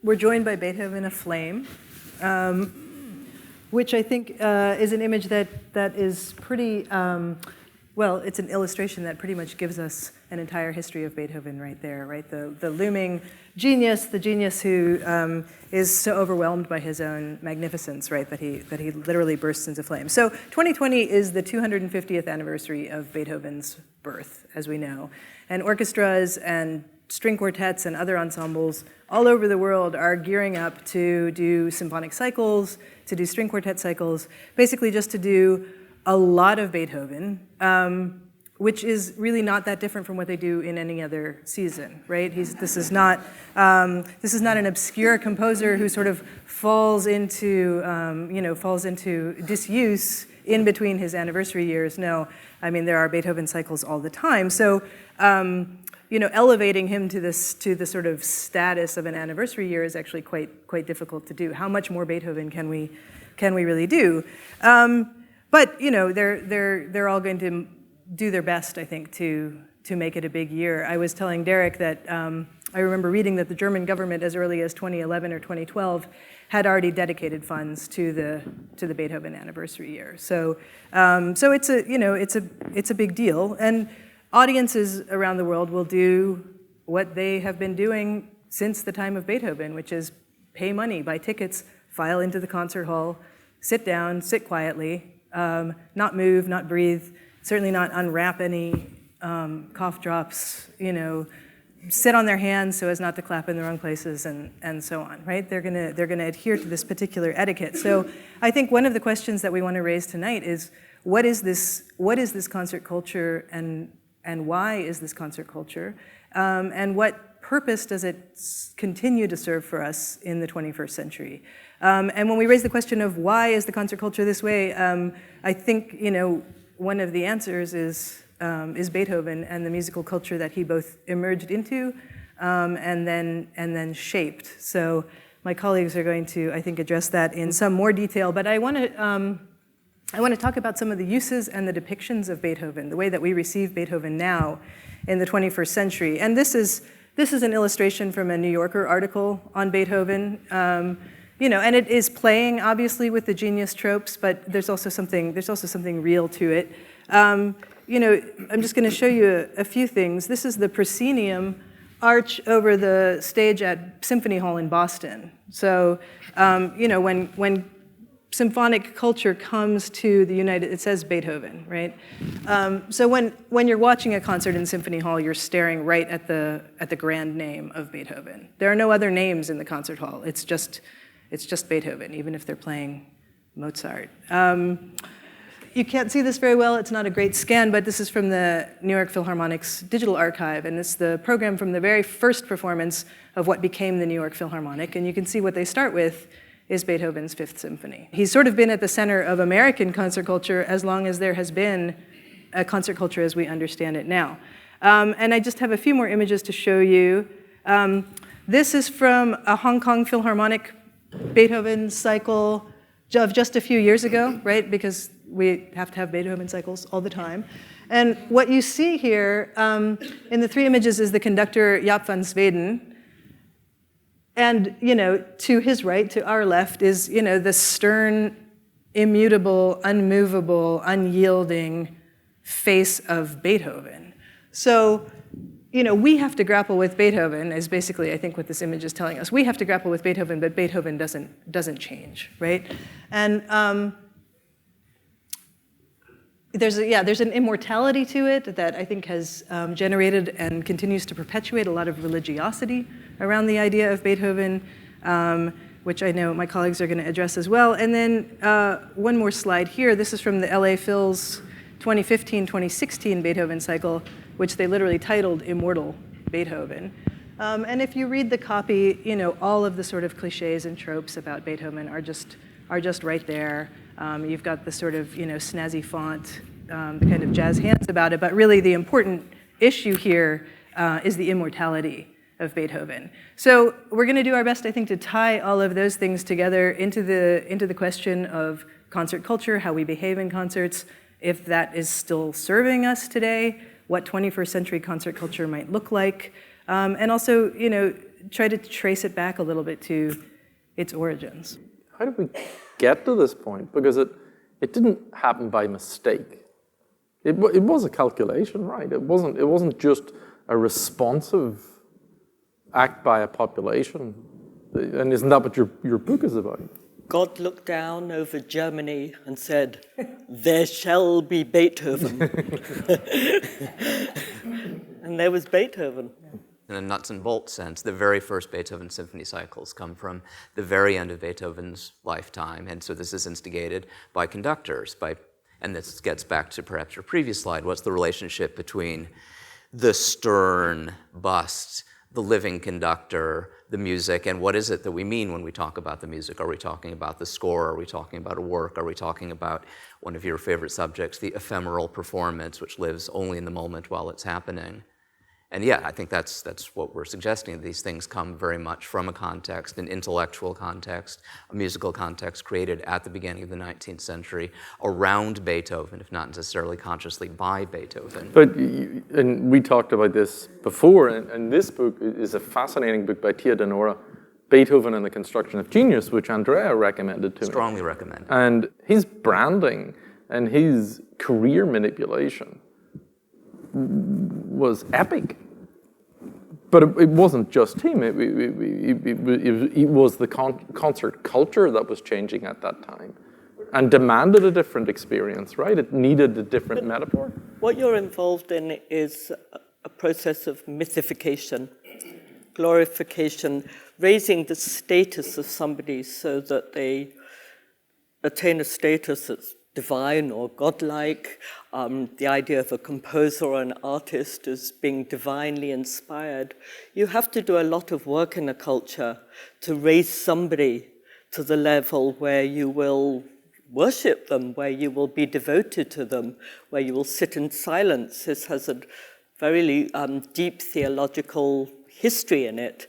we're joined by Beethoven aflame, which I think is an image that is pretty, well, it's an illustration that pretty much gives us an entire history of Beethoven right there, right? The looming genius, the genius who is so overwhelmed by his own magnificence, right, that he literally bursts into flame. So 2020 is the 250th anniversary of Beethoven's birth, as we know. And orchestras and string quartets and other ensembles all over the world are gearing up to do symphonic cycles, to do string quartet cycles, basically just to do a lot of Beethoven, which is really not that different from what they do in any other season, right? This is not an obscure composer who sort of falls into disuse in between his anniversary years. No, I mean there are Beethoven cycles all the time. So elevating him to the sort of status of an anniversary year is actually quite difficult to do. How much more Beethoven can we really do? But they're all going to do their best, I think, to make it a big year. I was telling Derek that I remember reading that the German government, as early as 2011 or 2012, had already dedicated funds to the Beethoven anniversary year. So it's a big deal, and audiences around the world will do what they have been doing since the time of Beethoven, which is pay money, buy tickets, file into the concert hall, sit down, sit quietly, not move, not breathe, certainly not unwrap any cough drops, sit on their hands so as not to clap in the wrong places, and so on, right? They're gonna adhere to this particular etiquette. So I think one of the questions that we want to raise tonight is, what is this concert culture, and why is this concert culture? And what purpose does it continue to serve for us in the 21st century? And when we raise the question of why is the concert culture this way, I think one of the answers is Beethoven and the musical culture that he both emerged into and then shaped. So my colleagues are going to, I think, address that in some more detail. But I want to talk about some of the uses and the depictions of Beethoven, the way that we receive Beethoven now in the 21st century. And this is an illustration from a New Yorker article on Beethoven. And it is playing obviously with the genius tropes, but there's also something real to it. I'm just going to show you a few things. This is the proscenium arch over the stage at Symphony Hall in Boston. So, when symphonic culture comes to the it says Beethoven, right? So when you're watching a concert in Symphony Hall, you're staring right at the grand name of Beethoven. There are no other names in the concert hall. It's just Beethoven, even if they're playing Mozart. You can't see this very well. It's not a great scan, but this is from the New York Philharmonic's digital archive, and it's the program from the very first performance of what became the New York Philharmonic. And you can see what they start with is Beethoven's Fifth Symphony. He's sort of been at the center of American concert culture as long as there has been a concert culture as we understand it now. And I just have a few more images to show you. This is from a Hong Kong Philharmonic Beethoven cycle of just a few years ago, right? Because we have to have Beethoven cycles all the time. And what you see here in the three images is the conductor Jaap van Zweden. And, to his right, to our left, is, the stern, immutable, unmovable, unyielding face of Beethoven. So, we have to grapple with Beethoven, is basically, I think, what this image is telling us. We have to grapple with Beethoven, but Beethoven doesn't change, right? And there's an immortality to it that I think has generated and continues to perpetuate a lot of religiosity around the idea of Beethoven, which I know my colleagues are going to address as well. And then one more slide here. This is from the LA Phil's 2015-2016 Beethoven cycle, which they literally titled Immortal Beethoven. And if you read the copy, all of the sort of cliches and tropes about Beethoven are just right there. You've got the sort of snazzy font, the kind of jazz hands about it, but really the important issue here is the immortality of Beethoven. So we're going to do our best, I think, to tie all of those things together into the question of concert culture, how we behave in concerts, if that is still serving us today, what 21st century concert culture might look like, and also, try to trace it back a little bit to its origins. How did we get to this point? Because it didn't happen by mistake. It was a calculation, right? It wasn't just a responsive act by a population. And isn't that what your book is about? God looked down over Germany and said, "There shall be Beethoven." And there was Beethoven. In a nuts and bolts sense, the very first Beethoven symphony cycles come from the very end of Beethoven's lifetime, and so this is instigated by conductors. And this gets back to perhaps your previous slide. What's the relationship between the stern bust, the living conductor, the music, and what is it that we mean when we talk about the music? Are we talking about the score? Are we talking about a work? Are we talking about one of your favorite subjects, the ephemeral performance, which lives only in the moment while it's happening? And yeah, I think that's what we're suggesting. These things come very much from a context, an intellectual context, a musical context created at the beginning of the 19th century around Beethoven, if not necessarily consciously by Beethoven. But, and we talked about this before, and this book is a fascinating book by Tia Denora, Beethoven and the Construction of Genius, which Andrea recommended to me. Strongly recommend. And his branding and his career manipulation was epic. But it wasn't just him. It was the concert culture that was changing at that time and demanded a different experience, right? It needed a different metaphor. What you're involved in is a process of mythification, glorification, raising the status of somebody so that they attain a status that's divine or godlike. The idea of a composer or an artist as being divinely inspired. You have to do a lot of work in a culture to raise somebody to the level where you will worship them, where you will be devoted to them, where you will sit in silence. This has a very deep theological history in it.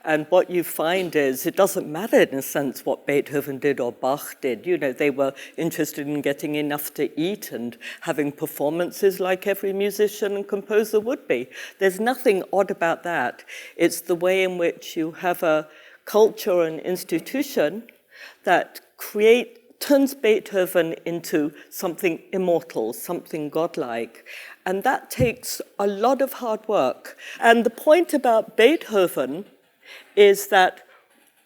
And what you find is it doesn't matter in a sense what Beethoven did or Bach did. You know, they were interested in getting enough to eat and having performances like every musician and composer would be. There's nothing odd about that. It's the way in which you have a culture and institution that turns Beethoven into something immortal, something godlike. And that takes a lot of hard work. And the point about Beethoven is that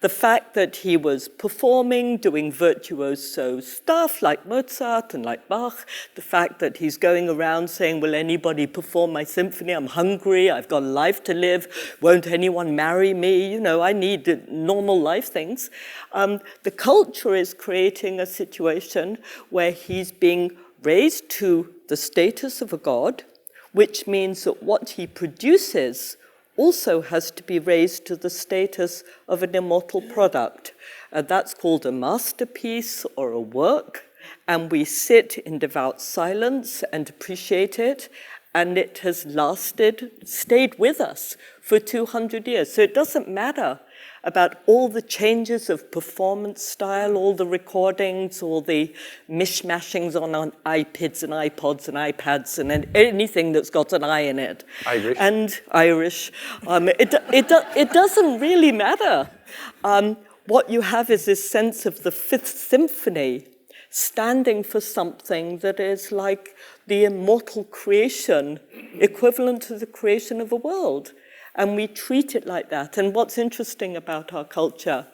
the fact that he was performing, doing virtuoso stuff like Mozart and like Bach, the fact that he's going around saying, will anybody perform my symphony? I'm hungry, I've got a life to live, won't anyone marry me? You know, I need normal life things. The culture is creating a situation where he's being raised to the status of a god, which means that what he produces also has to be raised to the status of an immortal product. That's called a masterpiece or a work, and we sit in devout silence and appreciate it, and it has stayed with us for 200 years. So it doesn't matter about all the changes of performance style, all the recordings, all the mishmashings on iPads and iPods and iPads and anything that's got an I in it. Irish. And Irish. It doesn't really matter. What you have is this sense of the Fifth Symphony standing for something that is like the immortal creation, equivalent to the creation of a world. And we treat it like that. And what's interesting about our culture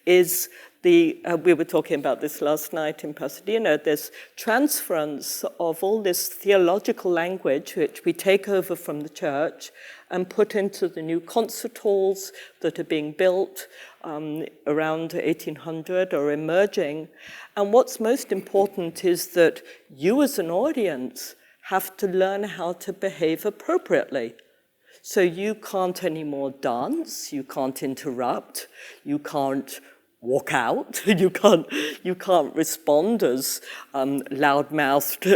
is we were talking about this last night in Pasadena, this transference of all this theological language, which we take over from the church and put into the new concert halls that are being built around 1800 or emerging. And what's most important is that you as an audience have to learn how to behave appropriately. So you can't anymore dance, you can't interrupt, you can't walk out. You can't respond as loud-mouthed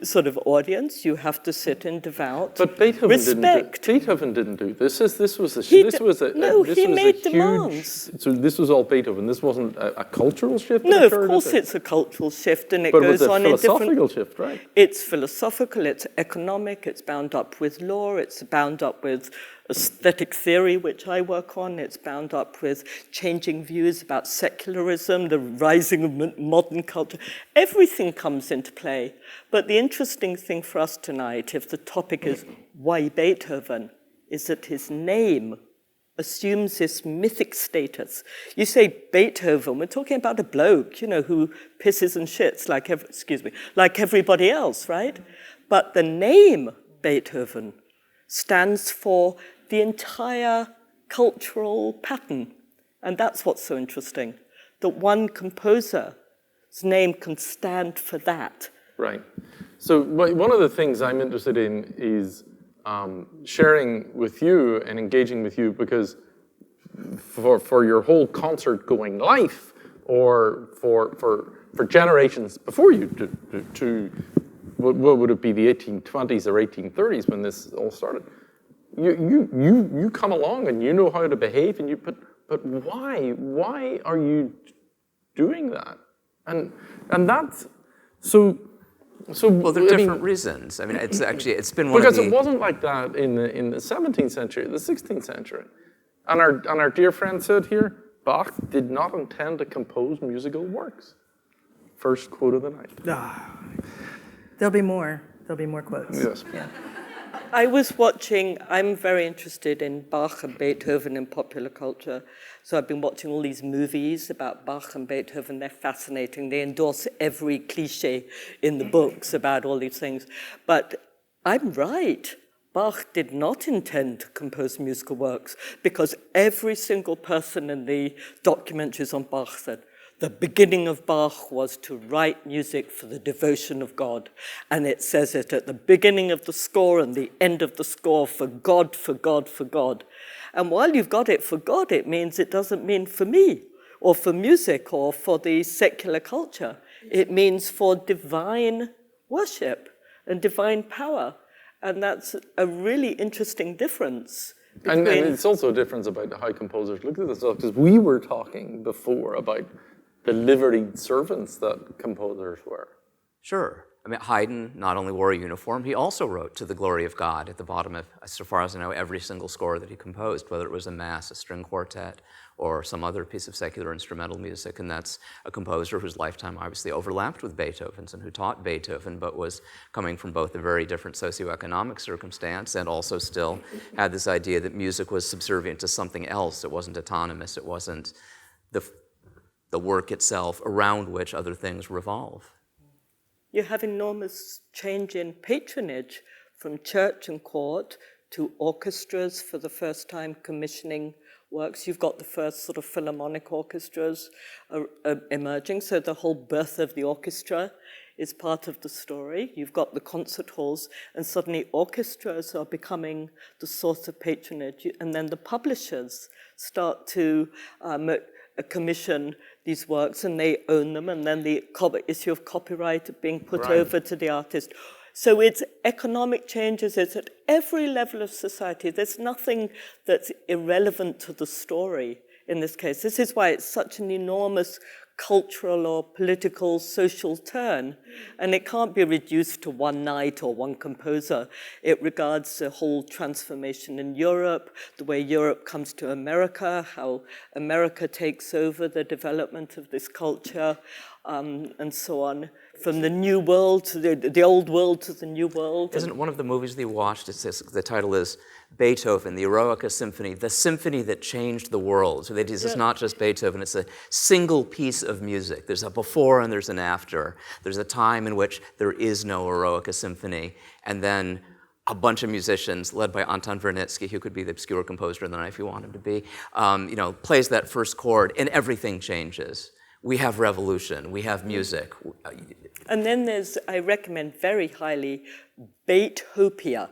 sort of audience. You have to sit in devout But Beethoven respect. Didn't do this. This was a He huge, made demands. So this was all Beethoven. This wasn't a cultural shift. No, of course it's a cultural shift, and it goes on in different. But it's a philosophical shift, right? It's philosophical. It's economic. It's bound up with law. It's bound up with aesthetic theory, which I work on. It's bound up with changing views about secularism, the rising of modern culture. Everything comes into play. But the interesting thing for us tonight, if the topic is why Beethoven, is that his name assumes this mythic status. You say Beethoven, we're talking about a bloke, who pisses and shits like everybody else, right? But the name Beethoven stands for the entire cultural pattern. And that's what's so interesting, that one composer's name can stand for that. Right. So one of the things I'm interested in is sharing with you and engaging with you, because for your whole concert-going life, or for generations before you, to what would it be, the 1820s or 1830s when this all started, you come along and you know how to behave, and but why are you doing that? And that's so. Well, there are different reasons. I mean, it's been one because of the... it wasn't like that in the 17th century, the 16th century, and our dear friend said here, Bach did not intend to compose musical works. First quote of the night. There'll be more. There'll be more quotes. Yes. Yeah. I'm very interested in Bach and Beethoven in popular culture. So I've been watching all these movies about Bach and Beethoven. They're fascinating. They endorse every cliche in the books about all these things. But I'm right. Bach did not intend to compose musical works, because every single person in the documentaries on Bach said, the beginning of Bach was to write music for the devotion of God. And it says it at the beginning of the score and the end of the score, for God, for God, for God. And while you've got it for God, it doesn't mean for me, or for music, or for the secular culture. It means for divine worship and divine power. And that's a really interesting difference. And it's also a difference about how composers look at this stuff, because we were talking before about the liveried servants that composers were. Sure. I mean, Haydn not only wore a uniform, he also wrote "To the Glory of God" at the bottom of, so far as I know, every single score that he composed, whether it was a mass, a string quartet, or some other piece of secular instrumental music. And that's a composer whose lifetime obviously overlapped with Beethoven's, and who taught Beethoven, but was coming from both a very different socioeconomic circumstance, and also still had this idea that music was subservient to something else. It wasn't autonomous. It wasn't the work itself around which other things revolve. You have enormous change in patronage from church and court to orchestras for the first time commissioning works. You've got the first sort of philharmonic orchestras emerging, so the whole birth of the orchestra is part of the story. You've got the concert halls, and suddenly orchestras are becoming the source of patronage, and then the publishers start to commission these works, and they own them, and then the issue of copyright being put over to the artist. So it's economic changes, it's at every level of society. There's nothing that's irrelevant to the story in this case. This is why it's such an enormous cultural or political, social turn, and it can't be reduced to one night or one composer. It regards the whole transformation in Europe, the way Europe comes to America, how America takes over the development of this culture, and so on, from the new world to the old world to the new world. Isn't one of the movies that you watched, the title is Beethoven, the Eroica Symphony, the symphony that changed the world. So this is not just Beethoven, it's a single piece of music. There's a before and there's an after. There's a time in which there is no Eroica Symphony, and then a bunch of musicians, led by Anton Vernitsky, who could be the obscure composer of the night if you want him to be, plays that first chord, and everything changes. We have revolution, we have music. And then there's, I recommend very highly, Beethovia.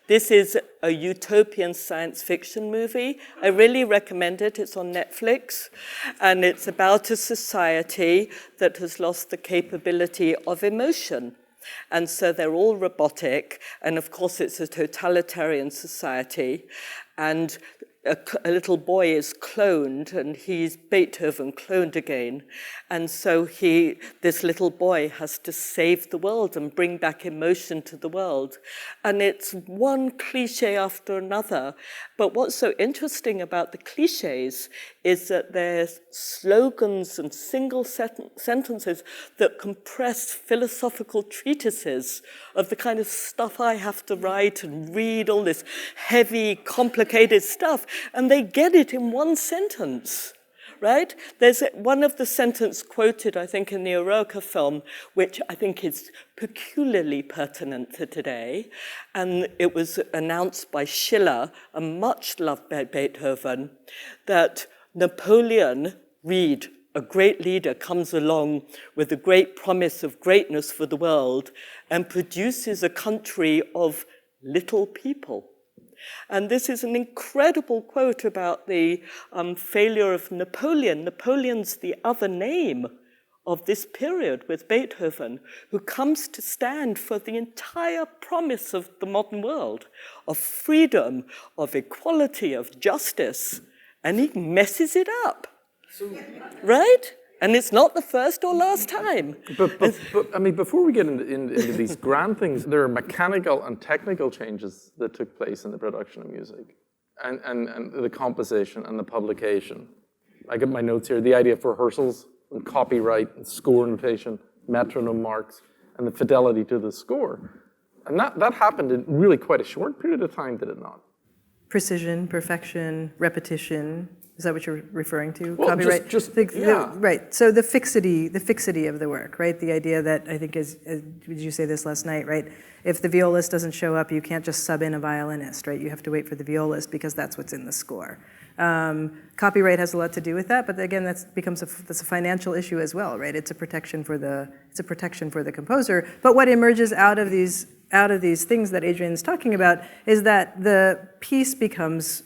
This is a utopian science fiction movie. I really recommend it. It's on Netflix. And it's about a society that has lost the capability of emotion. And so they're all robotic. And of course, it's a totalitarian society. And a little boy is cloned, and he's Beethoven cloned again. And so this little boy has to save the world and bring back emotion to the world. And it's one cliche after another. But what's so interesting about the cliches is that they're slogans and single sentences that compress philosophical treatises of the kind of stuff I have to write and read, all this heavy, complicated stuff, and they get it in one sentence, right? There's one of the sentences quoted, I think, in the Eroica film, which I think is peculiarly pertinent to today, and it was announced by Schiller, a much-loved Beethoven, that Napoleon, read, a great leader, comes along with a great promise of greatness for the world and produces a country of little people. And this is an incredible quote about the failure of Napoleon. Napoleon's the other name of this period with Beethoven, who comes to stand for the entire promise of the modern world, of freedom, of equality, of justice, and he messes it up, right? And it's not the first or last time. But I mean, before we get into these grand things, there are mechanical and technical changes that took place in the production of music, and the composition and the publication. I get my notes here, the idea of rehearsals and copyright and score notation, metronome marks, and the fidelity to the score. And that happened in really quite a short period of time, did it not? Precision, perfection, repetition. Is that what you're referring to? Well, Copyright. yeah. Right. So the fixity of the work, right? The idea that I think is, did you say this last night, right? If the violist doesn't show up, you can't just sub in a violinist, right? You have to wait for the violist because that's what's in the score. Copyright has a lot to do with that, but again, that's a financial issue as well, right? It's a protection for the composer. But what emerges out of these things that Adrian's talking about is that the piece becomes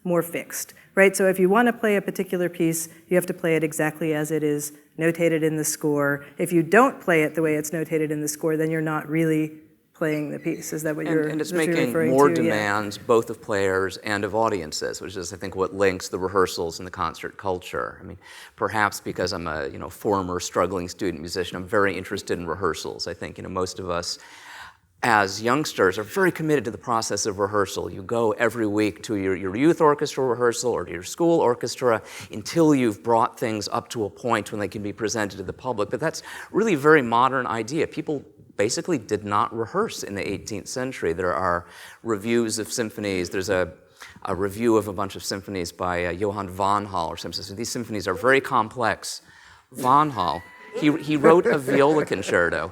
more fixed, right? So if you want to play a particular piece, you have to play it exactly as it is notated in the score. If you don't play it the way it's notated in the score, then you're not really playing the piece. Is that what you're referring to? And it's making more demands, both of players and of audiences, which is, I think, what links the rehearsals and the concert culture. I mean, perhaps because I'm a former struggling student musician, I'm very interested in rehearsals. I think most of us as youngsters are very committed to the process of rehearsal. You go every week to your youth orchestra rehearsal or to your school orchestra until you've brought things up to a point when they can be presented to the public. But that's really a very modern idea. People basically did not rehearse in the 18th century. There are reviews of symphonies. There's a review of a bunch of symphonies by Johann von Hall or something. So these symphonies are very complex. Von Hall, he wrote a viola concerto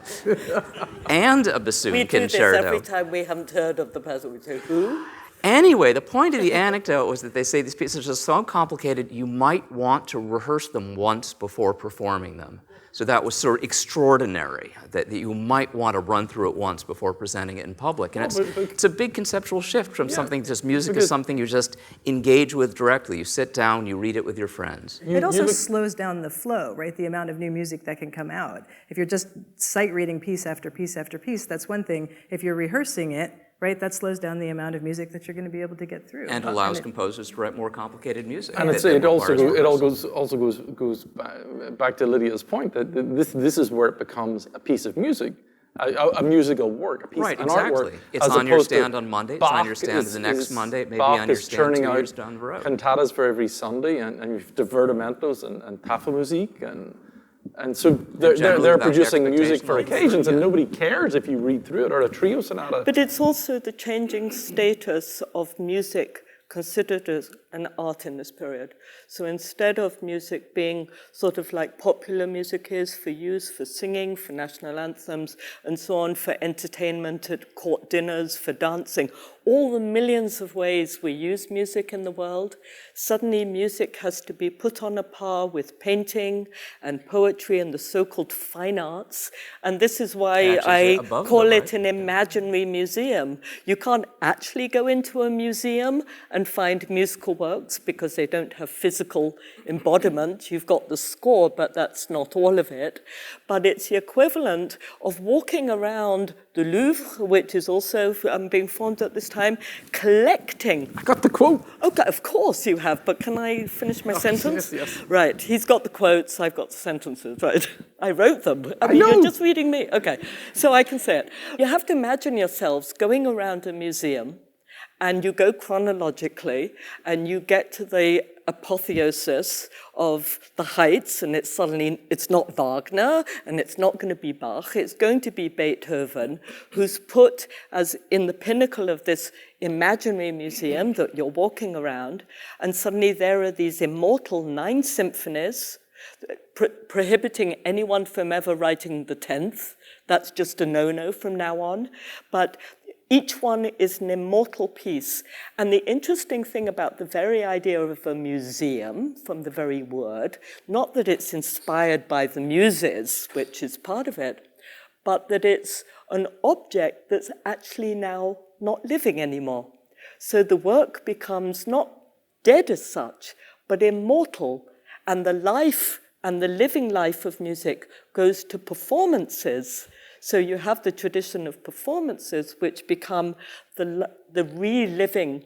and a bassoon concerto. We do this every time we haven't heard of the person. We say, who? Anyway, the point of the anecdote was that they say these pieces are so complicated, you might want to rehearse them once before performing them. So that was sort of extraordinary, that you might want to run through it once before presenting it in public. And it's a big conceptual shift from something, just music is something you just engage with directly. You sit down, you read it with your friends. It also slows down the flow, right? The amount of new music that can come out. If you're just sight reading piece after piece after piece, that's one thing. If you're rehearsing it, right, that slows down the amount of music that you're going to be able to get through. And allows composers to write more complicated music. And it also goes back to Lydia's point that this is where it becomes a piece of music, a musical work, a piece of exactly. artwork. It's on your stand on Monday, it's on your stand the next Monday, it may be on your stand 2 years down the road. Cantatas for every Sunday, and you've divertimentos and Tafelmusik, and so they're producing music for occasions, and nobody cares if you read through it, or a trio sonata. But it's also the changing status of music considered as an art in this period. So instead of music being sort of like popular music is for use, for singing, for national anthems, and so on, for entertainment at court dinners, for dancing, all the millions of ways we use music in the world, suddenly music has to be put on a par with painting and poetry and the so-called fine arts. And this is why I call it an imaginary museum. You can't actually go into a museum and find musical works because they don't have physical embodiment. You've got the score, but that's not all of it. But it's the equivalent of walking around the Louvre, which is also being formed at this time, collecting. I got the quote. Okay, of course you have, but can I finish my sentence? Yes. Right, he's got the quotes, I've got the sentences, right? I wrote them. I mean, you're just reading me. Okay, so I can say it. You have to imagine yourselves going around a museum, and you go chronologically, and you get to the apotheosis of the heights, and it's not Wagner, and it's not going to be Bach, it's going to be Beethoven, who's put as in the pinnacle of this imaginary museum that you're walking around, and suddenly there are these immortal 9 symphonies, prohibiting anyone from ever writing the 10th. That's just a no-no from now on. But each one is an immortal piece. And the interesting thing about the very idea of a museum, from the very word, not that it's inspired by the muses, which is part of it, but that it's an object that's actually now not living anymore. So the work becomes not dead as such, but immortal. And the life and the living life of music goes to performances. So you have the tradition of performances which become the reliving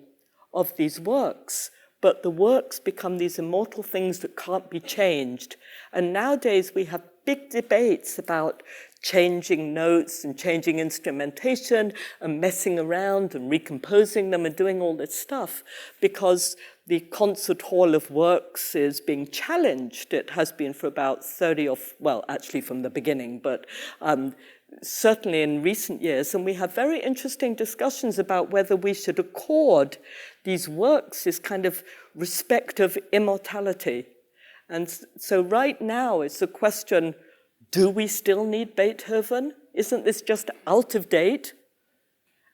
of these works, but the works become these immortal things that can't be changed. And nowadays we have big debates about changing notes and changing instrumentation and messing around and recomposing them and doing all this stuff because the concert hall of works is being challenged. It has been for about 30 or, well, actually from the beginning, but certainly in recent years, and we have very interesting discussions about whether we should accord these works this kind of respect of immortality. And so right now it's a question, do we still need Beethoven? Isn't this just out of date?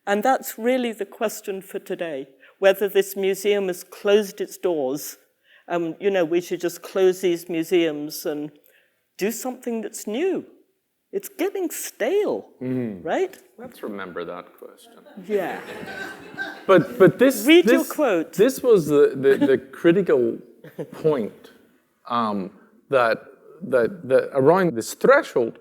And that's really the question for today, whether this museum has closed its doors. We should just close these museums and do something that's new. It's getting stale, right? Let's remember that question. Yeah. But this Read your quote. This was the critical point that around this threshold,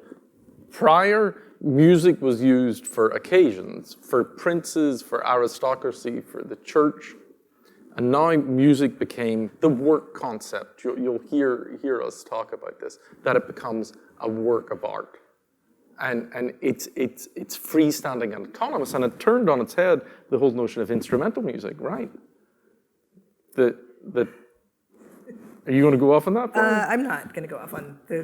prior music was used for occasions, for princes, for aristocracy, for the church, and now music became the work concept. You'll hear us talk about this, that it becomes a work of art. And it's freestanding and autonomous, and it turned on its head the whole notion of instrumental music, right? Are you going to go off on that point? I'm not going to go off on the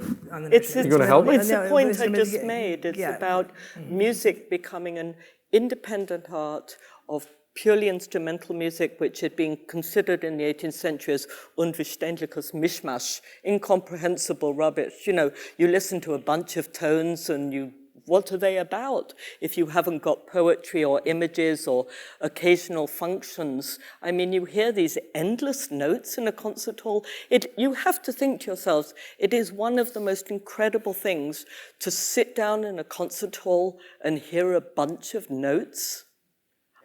You're going to help me? It's the point I just made. It's about music becoming an independent art of purely instrumental music, which had been considered in the 18th century as unverständliches Mischmasch, incomprehensible rubbish. You listen to a bunch of tones and what are they about if you haven't got poetry or images or occasional functions? I mean, you hear these endless notes in a concert hall. You have to think to yourselves, it is one of the most incredible things to sit down in a concert hall and hear a bunch of notes.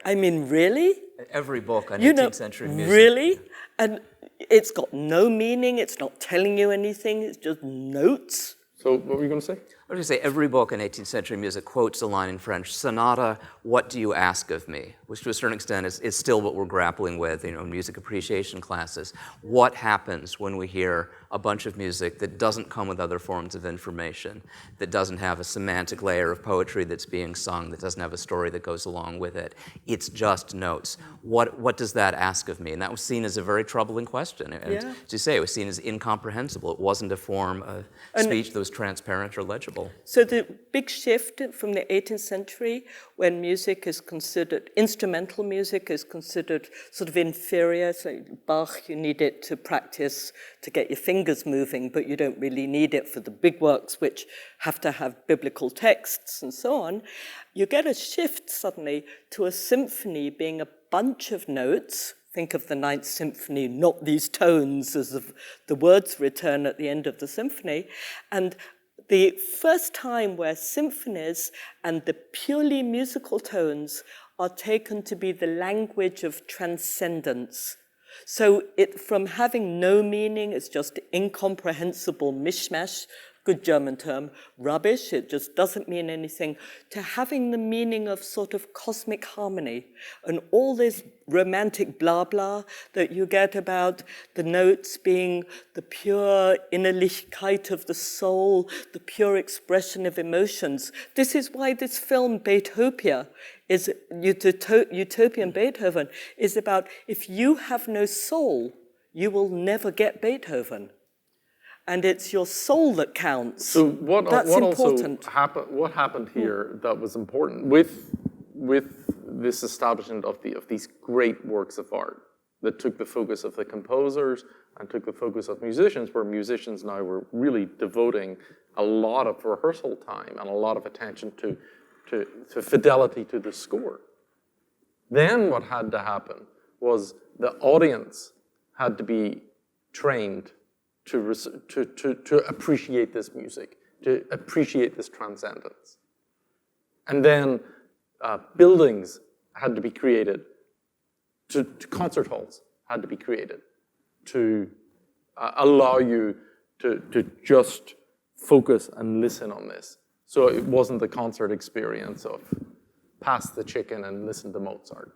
I mean, really? Every book on 18th century music. Really? And it's got no meaning, it's not telling you anything, it's just notes. So what were you going to say? I was going to say every book in 18th century music quotes a line in French, Sonata, what do you ask of me? Which to a certain extent is still what we're grappling with, in music appreciation classes. What happens when we hear a bunch of music that doesn't come with other forms of information, that doesn't have a semantic layer of poetry that's being sung, that doesn't have a story that goes along with it? It's just notes. What does that ask of me? And that was seen as a very troubling question. And as you say, it was seen as incomprehensible. It wasn't a form of speech that was transparent or legible. example. So the big shift from the 18th century, when music is considered, instrumental music is considered sort of inferior. So Bach, you need it to practice, to get your fingers moving, but you don't really need it for the big works, which have to have biblical texts and so on. You get a shift suddenly to a symphony being a bunch of notes. Think of the Ninth Symphony, not these tones, as the words return at the end of the symphony. And the first time where symphonies and the purely musical tones are taken to be the language of transcendence. So it, from having no meaning, it's just incomprehensible mishmash, good German term, rubbish, it just doesn't mean anything, to having the meaning of sort of cosmic harmony and all this romantic blah blah that you get about the notes being the pure Innerlichkeit of the soul, the pure expression of emotions. This is why this film, Beethoven, is Utopian Beethoven, is about if you have no soul, you will never get Beethoven. And it's your soul that counts. So what important. What happened here that was important with this establishment of these great works of art that took the focus of the composers and took the focus of musicians, where musicians now were really devoting a lot of rehearsal time and a lot of attention to fidelity to the score. Then what had to happen was the audience had to be trained to appreciate this music, to appreciate this transcendence. And then buildings had to be created, to concert halls had to be created to allow you to just focus and listen on this. So it wasn't the concert experience of pass the chicken and listen to Mozart.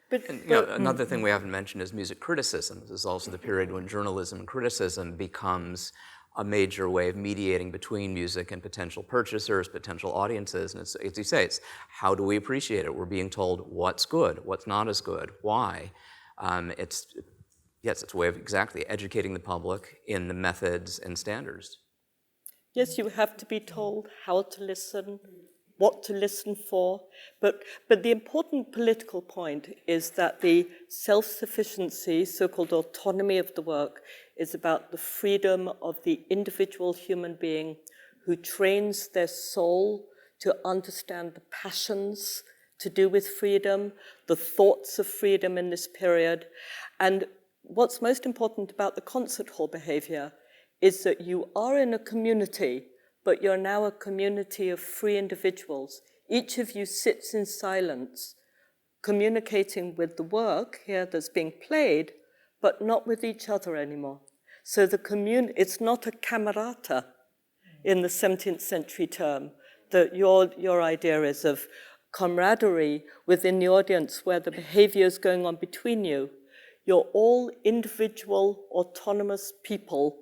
But another thing we haven't mentioned is music criticism. This is also the period when journalism and criticism becomes a major way of mediating between music and potential purchasers, potential audiences. And it's, as you say, it's how do we appreciate it? We're being told what's good, what's not as good, why. It's a way of exactly educating the public in the methods and standards. yes, you have to be told how to listen, what to listen for, but the important political point is that the self-sufficiency, so-called autonomy of the work, is about the freedom of the individual human being who trains their soul to understand the passions to do with freedom, the thoughts of freedom in this period. And what's most important about the concert hall behavior is that you are in a community, but you're now a community of free individuals. Each of you sits in silence, communicating with the work here that's being played, but not with each other anymore. So it's not a camerata in the 17th century term, that your idea is of camaraderie within the audience where the behavior is going on between you. You're all individual, autonomous people.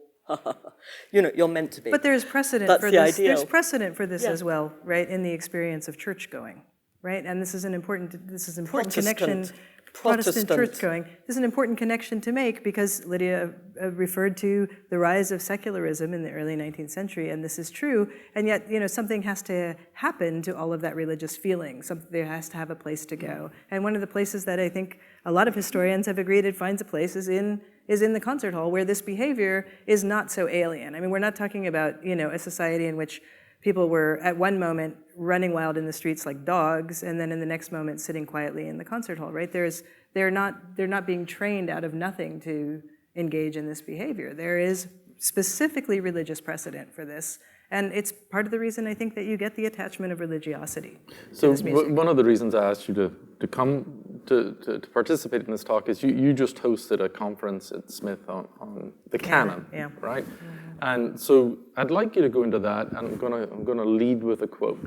You're meant to be. But there's precedent That's for the this. ideal. There's precedent for this Yeah. as well, right? In the experience of church going, right? And this is an important Protestant. connection. Protestant church going. This is an important connection to make because Lydia referred to the rise of secularism in the early 19th century, and this is true. And yet, something has to happen to all of that religious feeling. There has to have a place to go. And one of the places that I think a lot of historians have agreed it finds a place is in the concert hall, where this behavior is not so alien. I mean, we're not talking about a society in which people were at one moment running wild in the streets like dogs, and then in the next moment sitting quietly in the concert hall, right? They're not being trained out of nothing to engage in this behavior. There is specifically religious precedent for this, and it's part of the reason I think that you get the attachment of religiosity to this music. One of the reasons I asked you to come to participate in this talk is you just hosted a conference at Smith on the canon, yeah. right? Mm-hmm. And so I'd like you to go into that, and I'm gonna lead with a quote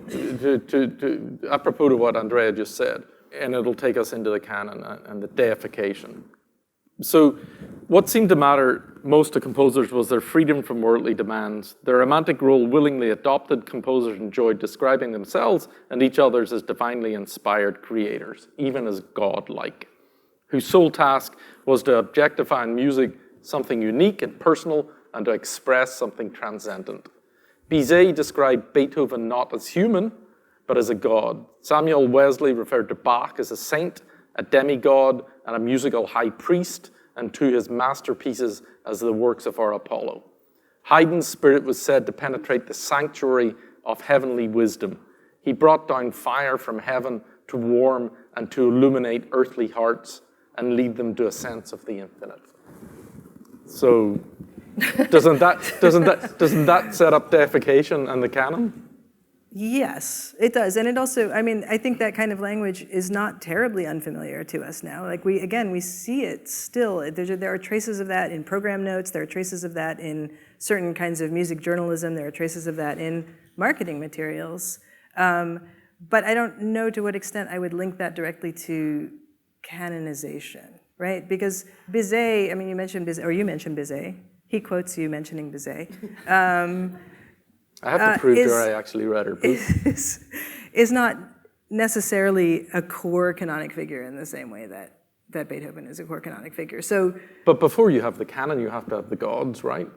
to apropos to what Andrea just said, and it'll take us into the canon and the deification. So what seemed to matter most to composers was their freedom from worldly demands. Their romantic role willingly adopted, composers enjoyed describing themselves and each other's as divinely inspired creators, even as God-like, whose sole task was to objectify in music something unique and personal and to express something transcendent. Bizet described Beethoven not as human, but as a god. Samuel Wesley referred to Bach as a saint, a demigod, and a musical high priest, and to his masterpieces as the works of our Apollo. Haydn's spirit was said to penetrate the sanctuary of heavenly wisdom. He brought down fire from heaven to warm and to illuminate earthly hearts and lead them to a sense of the infinite. So, doesn't that set up deification and the canon? Yes, it does. And it also, I mean, I think that kind of language is not terribly unfamiliar to us now. Like we see it still. There are traces of that in program notes. There are traces of that in certain kinds of music journalism. There are traces of that in marketing materials. But I don't know to what extent I would link that directly to canonization, right? Because Bizet, I mean, you mentioned Bizet. He quotes you mentioning Bizet. I have to prove to her I actually read her book. Is not necessarily a core canonic figure in the same way that Beethoven is a core canonic figure. So, but before you have the canon, you have to have the gods, right?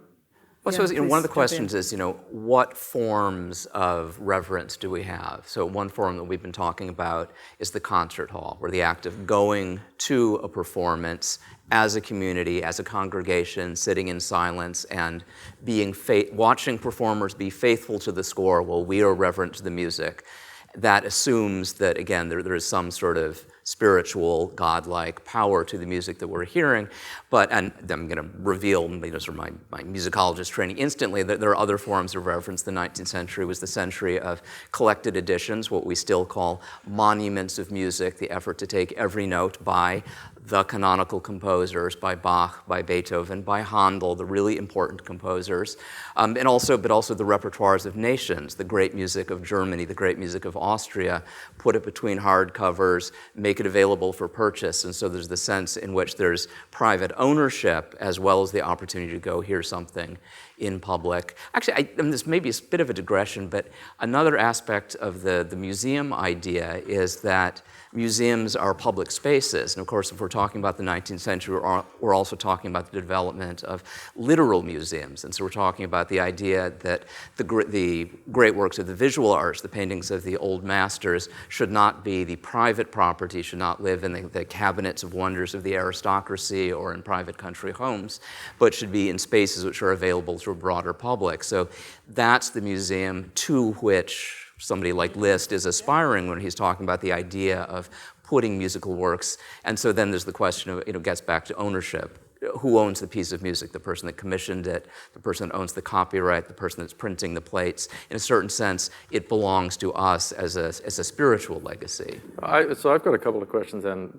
Well, yeah, so one of the questions is, what forms of reverence do we have? So one form that we've been talking about is the concert hall, where the act of going to a performance as a community, as a congregation, sitting in silence and watching performers be faithful to the score while we are reverent to the music. That assumes that, again, there is some sort of spiritual, godlike power to the music that we're hearing. And I'm going to reveal, sort of my musicologist training instantly, that there are other forms of reverence. The 19th century was the century of collected editions, what we still call monuments of music, the effort to take every note by the canonical composers, by Bach, by Beethoven, by Handel, the really important composers, but also the repertoires of nations, the great music of Germany, the great music of Austria, put it between hardcovers, make it available for purchase. And so there's the sense in which there's private ownership as well as the opportunity to go hear something in public. Actually, this may be a bit of a digression, but another aspect of the museum idea is that museums are public spaces. And of course, if we're talking about the 19th century, we're also talking about the development of literal museums. And so we're talking about the idea that the great works of the visual arts, the paintings of the old masters, should not be the private property, should not live in the cabinets of wonders of the aristocracy or in private country homes, but should be in spaces which are available to a broader public. So that's the museum to which somebody like Liszt is aspiring when he's talking about the idea of putting musical works. And so then there's the question of, it gets back to ownership. Who owns the piece of music? The person that commissioned it, the person that owns the copyright, the person that's printing the plates. In a certain sense, it belongs to us as a spiritual legacy. So I've got a couple of questions then.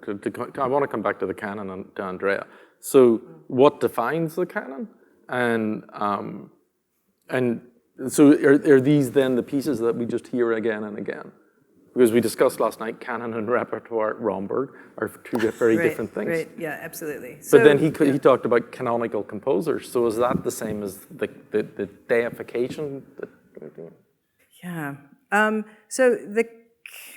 I want to come back to the canon and to Andrea. So what defines the canon? And so are these then the pieces that we just hear again and again? Because we discussed last night, canon and repertoire at Romberg are two very different things. Right, yeah, absolutely. But then he talked about canonical composers. So is that the same as the deification? Yeah. So the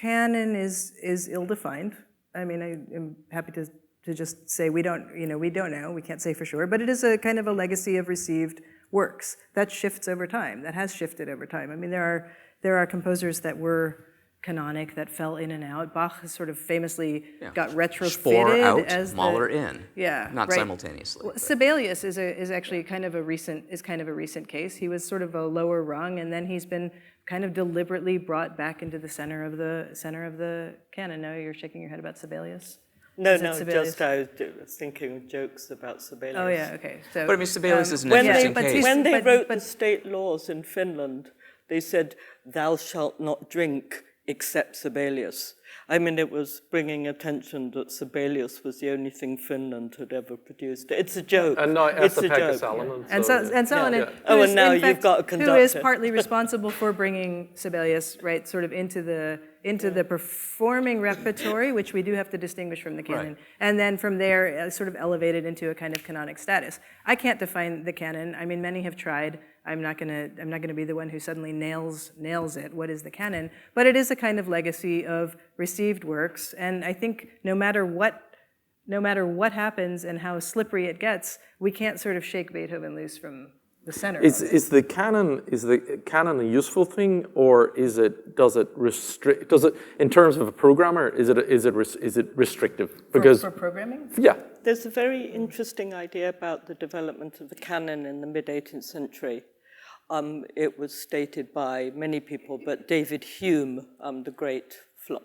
canon is ill-defined. I mean, I am happy to just say we don't know. We can't say for sure. But it is a kind of a legacy of received works that shifts over time. That has shifted over time. I mean, there are composers that were canonic that fell in and out. Bach has sort of famously got retrofitted Spohr out, as Mahler in. Yeah, not right. Simultaneously. Well, Sibelius is actually kind of a recent case. He was sort of a lower rung, and then he's been kind of deliberately brought back into the center of the canon. No, you're shaking your head about Sibelius. No, just I was thinking of jokes about Sibelius. Oh yeah, okay. So, but I mean, Sibelius is an when interesting they, case. When they wrote the state laws in Finland, they said, "Thou shalt not drink except Sibelius." I mean, it was bringing attention that Sibelius was the only thing Finland had ever produced. It's a joke. And now it's a joke. Salonen. And Salonen, and now you've got a conductor. who is partly responsible for bringing Sibelius right sort of into the performing repertory, which we do have to distinguish from the canon, and then from there sort of elevated into a kind of canonic status. I can't define the canon. I mean, many have tried. I'm not gonna be the one who suddenly nails it. What is the canon? But it is a kind of legacy of received works, and I think no matter what happens and how slippery it gets, we can't sort of shake Beethoven loose the center. Is the canon a useful thing, or does it restrict? In terms of a programmer, is it restrictive? Because for programming? Yeah. There's a very interesting idea about the development of the canon in the mid-18th century. It was stated by many people, but David Hume, the great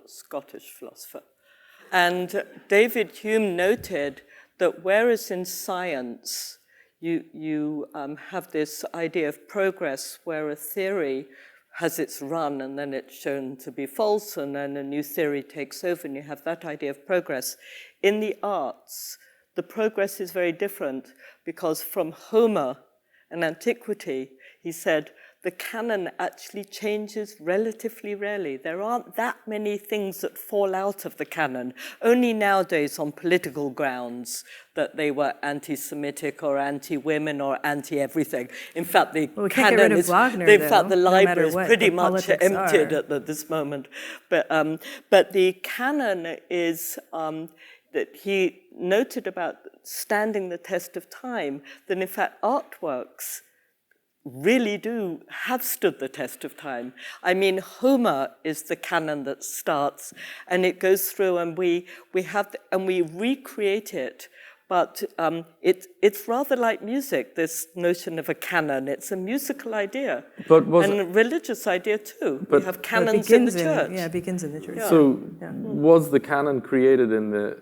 Scottish philosopher. And David Hume noted that whereas in science you have this idea of progress where a theory has its run and then it's shown to be false and then a new theory takes over and you have that idea of progress. In the arts, the progress is very different because from Homer and antiquity, he said, the canon actually changes relatively rarely. There aren't that many things that fall out of the canon. Only nowadays on political grounds that they were anti-Semitic or anti-women or anti-everything. In fact, the canon is, in fact, the library is pretty much emptied at this moment. But the canon is that he noted about standing the test of time, that in fact artworks really have stood the test of time. I mean, Homer is the canon that starts, and it goes through, and we recreate it. But it's rather like music. This notion of a canon, it's a musical idea, and a religious idea too. We have canons in the church. It begins in the church. Yeah. So, was the canon created in the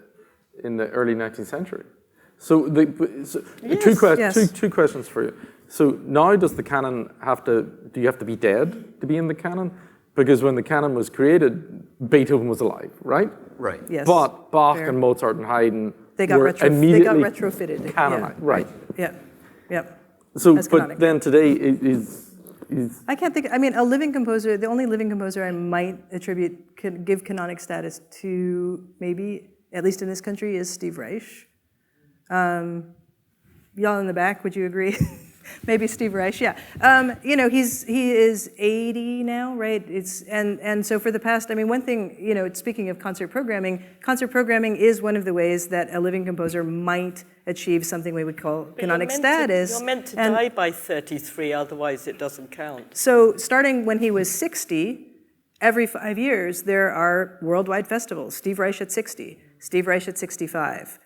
early 19th century? So, yes. two questions for you. So now does the canon do you have to be dead to be in the canon? Because when the canon was created, Beethoven was alive, right? Right. Yes. But Bach and Mozart and Haydn were immediately retrofitted. Canonized, right. Yeah. So, but then today is I can't think, a living composer, the only living composer I might give canonic status to, maybe, at least in this country, is Steve Reich. Y'all in the back, would you agree? Maybe Steve Reich, yeah. He is 80 now, right? And so for the past, one thing, speaking of concert programming is one of the ways that a living composer might achieve something we would call canonic status. You're meant to die by 33, otherwise it doesn't count. So starting when he was 60, every 5 years, there are worldwide festivals. Steve Reich at 60, Steve Reich at 65,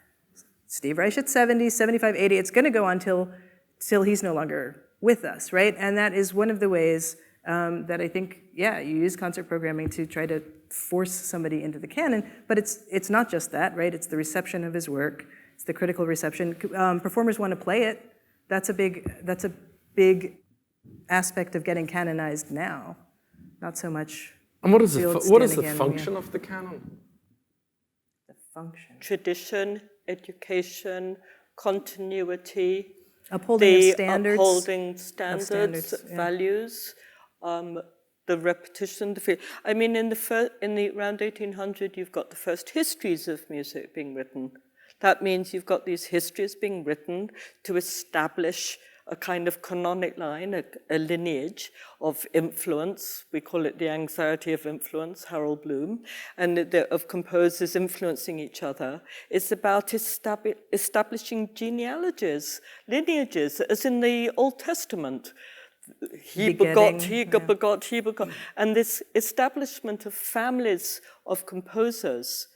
Steve Reich at 70, 75, 80. It's going to go on till he's no longer with us, right? And that is one of the ways that I think, you use concert programming to try to force somebody into the canon, but it's not just that, right? It's the reception of his work, it's the critical reception. Performers want to play it. That's a big aspect of getting canonized now, not so much. And what is the function of the canon? The function. Tradition, education, continuity. Upholding standards. Upholding standards, values, the repetition. In the around 1800, you've got the first histories of music being written. That means you've got these histories being written to establish a kind of canonic line, a lineage of influence. We call it the anxiety of influence, Harold Bloom, and of composers influencing each other. It's about establishing genealogies, lineages, as in the Old Testament. He begot. And this establishment of families of composers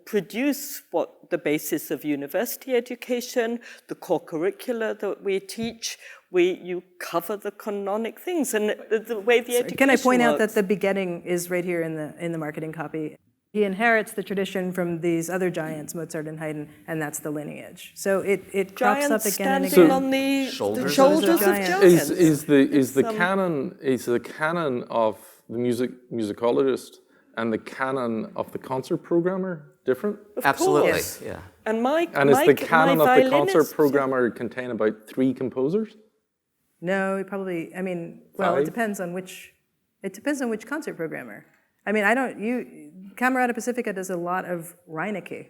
produce the basis of university education, the core curricula that we teach. You cover the canonic things and the way the education Can I point out works. that the begetting is right here in the marketing copy? He inherits the tradition from these other giants, Mozart and Haydn, and that's the lineage. So it crops up again and again. On the Shoulders of giants. Is the canon of the musicologist and the canon of the concert programmer different? Absolutely, Yes. yeah. And is the canon of the concert violinist- programmer contain about 3 composers? No, it probably. It 5? depends on which. It depends on which concert programmer. Camerata Pacifica does a lot of Reinecke,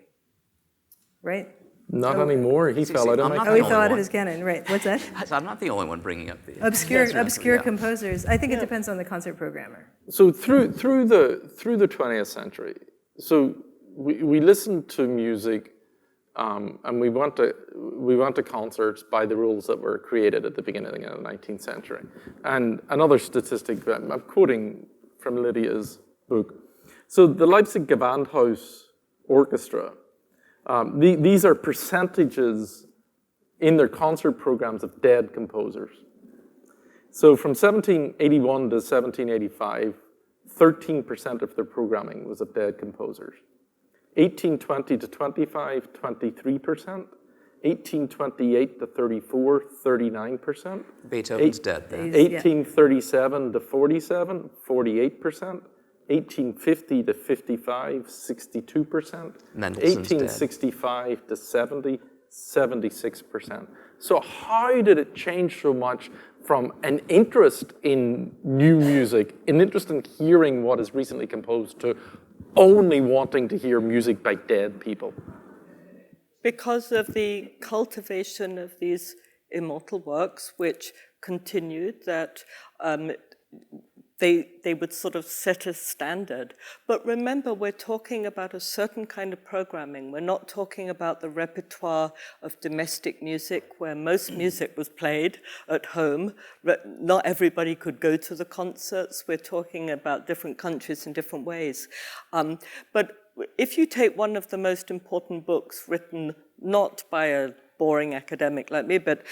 right? Not anymore. He fell out of my I'm not Oh, the he only fell out of one. his canon, right? What's that? I'm not the only one bringing up the Obscure Yeah. composers. I think it depends on the concert programmer. So through the 20th century, so we listened to music And we went to concerts by the rules that were created at the beginning of the 19th century. And another statistic, I'm quoting from Lydia's book. So the Leipzig Gewandhaus Orchestra, these are percentages in their concert programs of dead composers. So from 1781 to 1785, 13% of their programming was of dead composers. 1820 to 25, 23%. 1828 to 34, 39%. Beethoven's dead then. 1837 to 47, 48%. 1850 to 55, 62%. Mendelssohn's 1865 to 70, 76%. So how did it change so much from an interest in new music, an interest in hearing what is recently composed, to only wanting to hear music by dead people? Because of the cultivation of these immortal works, which continued, that they would sort of set a standard. But remember, we're talking about a certain kind of programming. We're not talking about the repertoire of domestic music, where most music was played at home. Not everybody could go to the concerts. We're talking about different countries in different ways. But if you take one of the most important books written not by a boring academic like me, but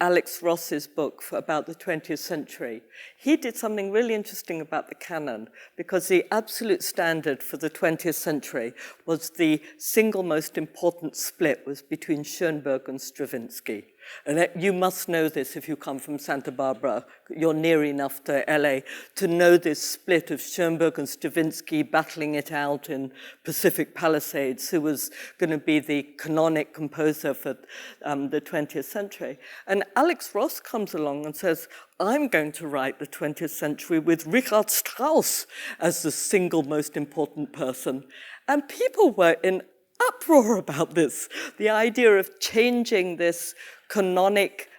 Alex Ross's book about the 20th century, he did something really interesting about the canon, because the absolute standard for the 20th century was the single most important split was between Schoenberg and Stravinsky. And you must know this if you come from Santa Barbara. You're near enough to LA to know this split of Schoenberg and Stravinsky battling it out in Pacific Palisades, who was going to be the canonic composer for the 20th century. And Alex Ross comes along and says, I'm going to write the 20th century with Richard Strauss as the single most important person. And people were in uproar about this, the idea of changing this canonic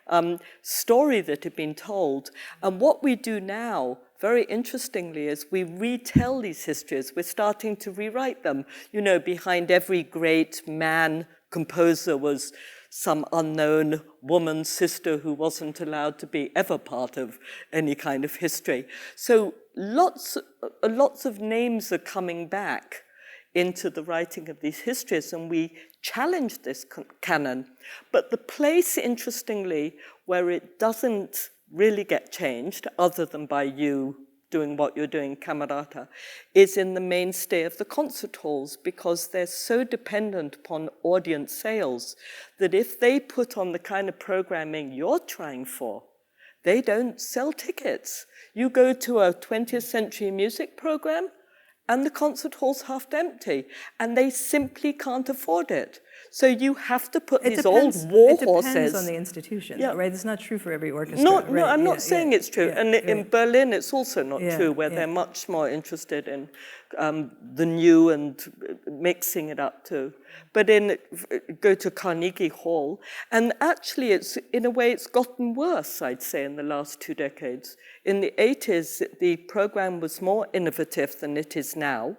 story that had been told. And what we do now, very interestingly, is we retell these histories. We're starting to rewrite them. You know, behind every great man composer was some unknown woman, sister, who wasn't allowed to be ever part of any kind of history. So lots of names are coming back into the writing of these histories, and we challenge this canon. But the place, interestingly, where it doesn't really get changed, other than by you doing what you're doing, Camerata, is in the mainstay of the concert halls, because they're so dependent upon audience sales that if they put on the kind of programming you're trying for, they don't sell tickets. You go to a 20th century music program, and the concert hall's half empty, and they simply can't afford it. So you have to put these old war horses. It depends on the institution, right? It's not true for every orchestra. No, right? I'm not saying it's true. And in Berlin, it's also not true, where they're much more interested in the new and mixing it up too. But go to Carnegie Hall, and actually, in a way, it's gotten worse, I'd say, in the last 2 decades. In the 80s, the program was more innovative than it is now.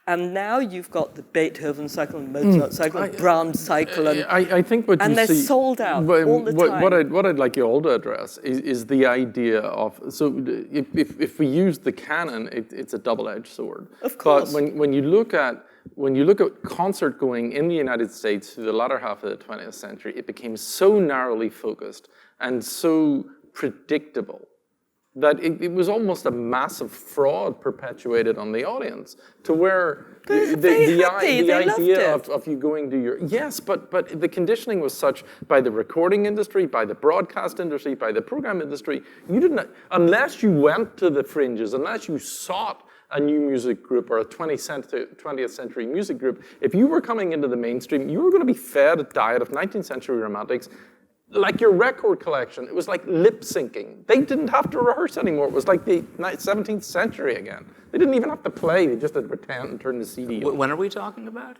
And now you've got the Beethoven cycle, and Mozart cycle, Brahms cycle, and I think what and you they're see, sold out all the time. What I'd like you all to address is the idea of, so if we use the canon, it's a double-edged sword. Of course. But when you look at concert going in the United States through the latter half of the 20th century, it became so narrowly focused and so predictable that it was almost a massive fraud perpetuated on the audience, to where the idea of you going to your... Yes, but the conditioning was such by the recording industry, by the broadcast industry, by the program industry, you didn't... Unless you went to the fringes, unless you sought a new music group or a 20th century music group, if you were coming into the mainstream, you were going to be fed a diet of 19th century romantics. Like your record collection, it was like lip syncing. They didn't have to rehearse anymore. It was like the 17th century again. They didn't even have to play. They just had to pretend and turn the CD on. When are we talking about?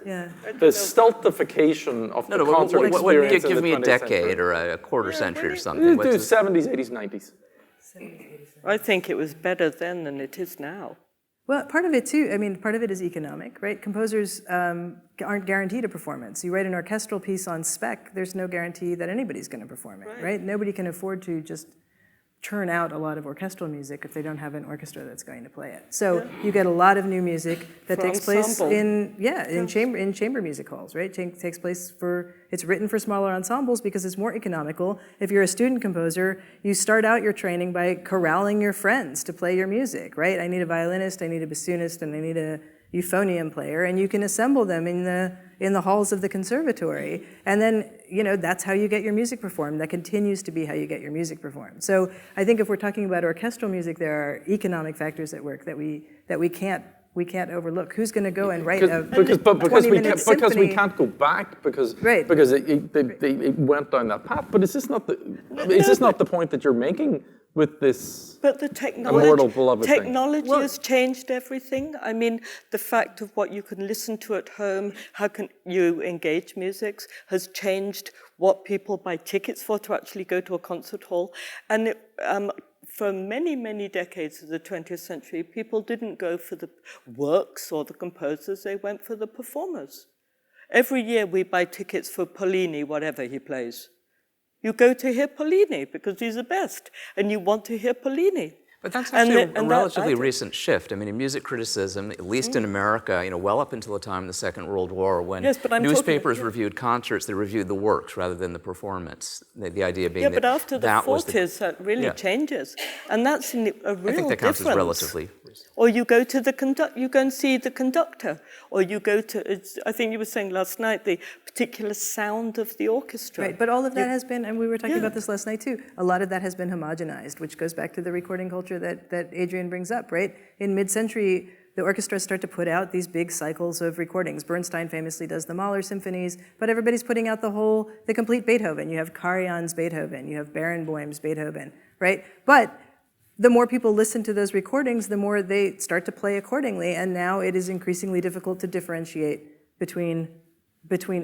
Yeah. The stultification of the concert experience. Give me a decade or a quarter century or something. Do 70s, 80s, 90s. I think it was better then than it is now. Well, part of it too, I mean, part of it is economic, right? Composers aren't guaranteed a performance. You write an orchestral piece on spec, there's no guarantee that anybody's going to perform it, right? Nobody can afford to just churn out a lot of orchestral music if they don't have an orchestra that's going to play it. So you get a lot of new music that takes place in chamber music halls, right? Takes place it's written for smaller ensembles because it's more economical. If you're a student composer, you start out your training by corralling your friends to play your music, right? I need a violinist, I need a bassoonist, and I need a euphonium player, and you can assemble them in the halls of the conservatory, and then that's how you get your music performed. That continues to be how you get your music performed. So I think if we're talking about orchestral music, there are economic factors at work that we can't overlook. Who's going to go and write because we can't go back because it went down that path. But is this not the point that you're making with this? But the technology has changed everything. I mean, the fact of what you can listen to at home, how can you engage music, has changed what people buy tickets for to actually go to a concert hall. And for many, many decades of the 20th century, people didn't go for the works or the composers, they went for the performers. Every year we buy tickets for Pollini, whatever he plays. You go to hear Pollini because he's the best, and you want to hear Pollini. But that's actually a relatively recent shift. I mean, in music criticism, at least in America, well up until the time of the Second World War, when newspapers reviewed concerts, they reviewed the works rather than the performance. The idea being but after the 40s, that really changes, and that's a real difference. I think that counts as relatively recent. Or you go to you go and see the conductor, or you go to, I think you were saying last night, the particular sound of the orchestra. Right, but all of that has been, and we were talking about this last night too, a lot of that has been homogenized, which goes back to the recording culture that Adrian brings up, right? In mid-century, the orchestras start to put out these big cycles of recordings. Bernstein famously does the Mahler symphonies, but everybody's putting out the complete Beethoven. You have Karajan's Beethoven, you have Barenboim's Beethoven, right? But the more people listen to those recordings, the more they start to play accordingly, and now it is increasingly difficult to differentiate between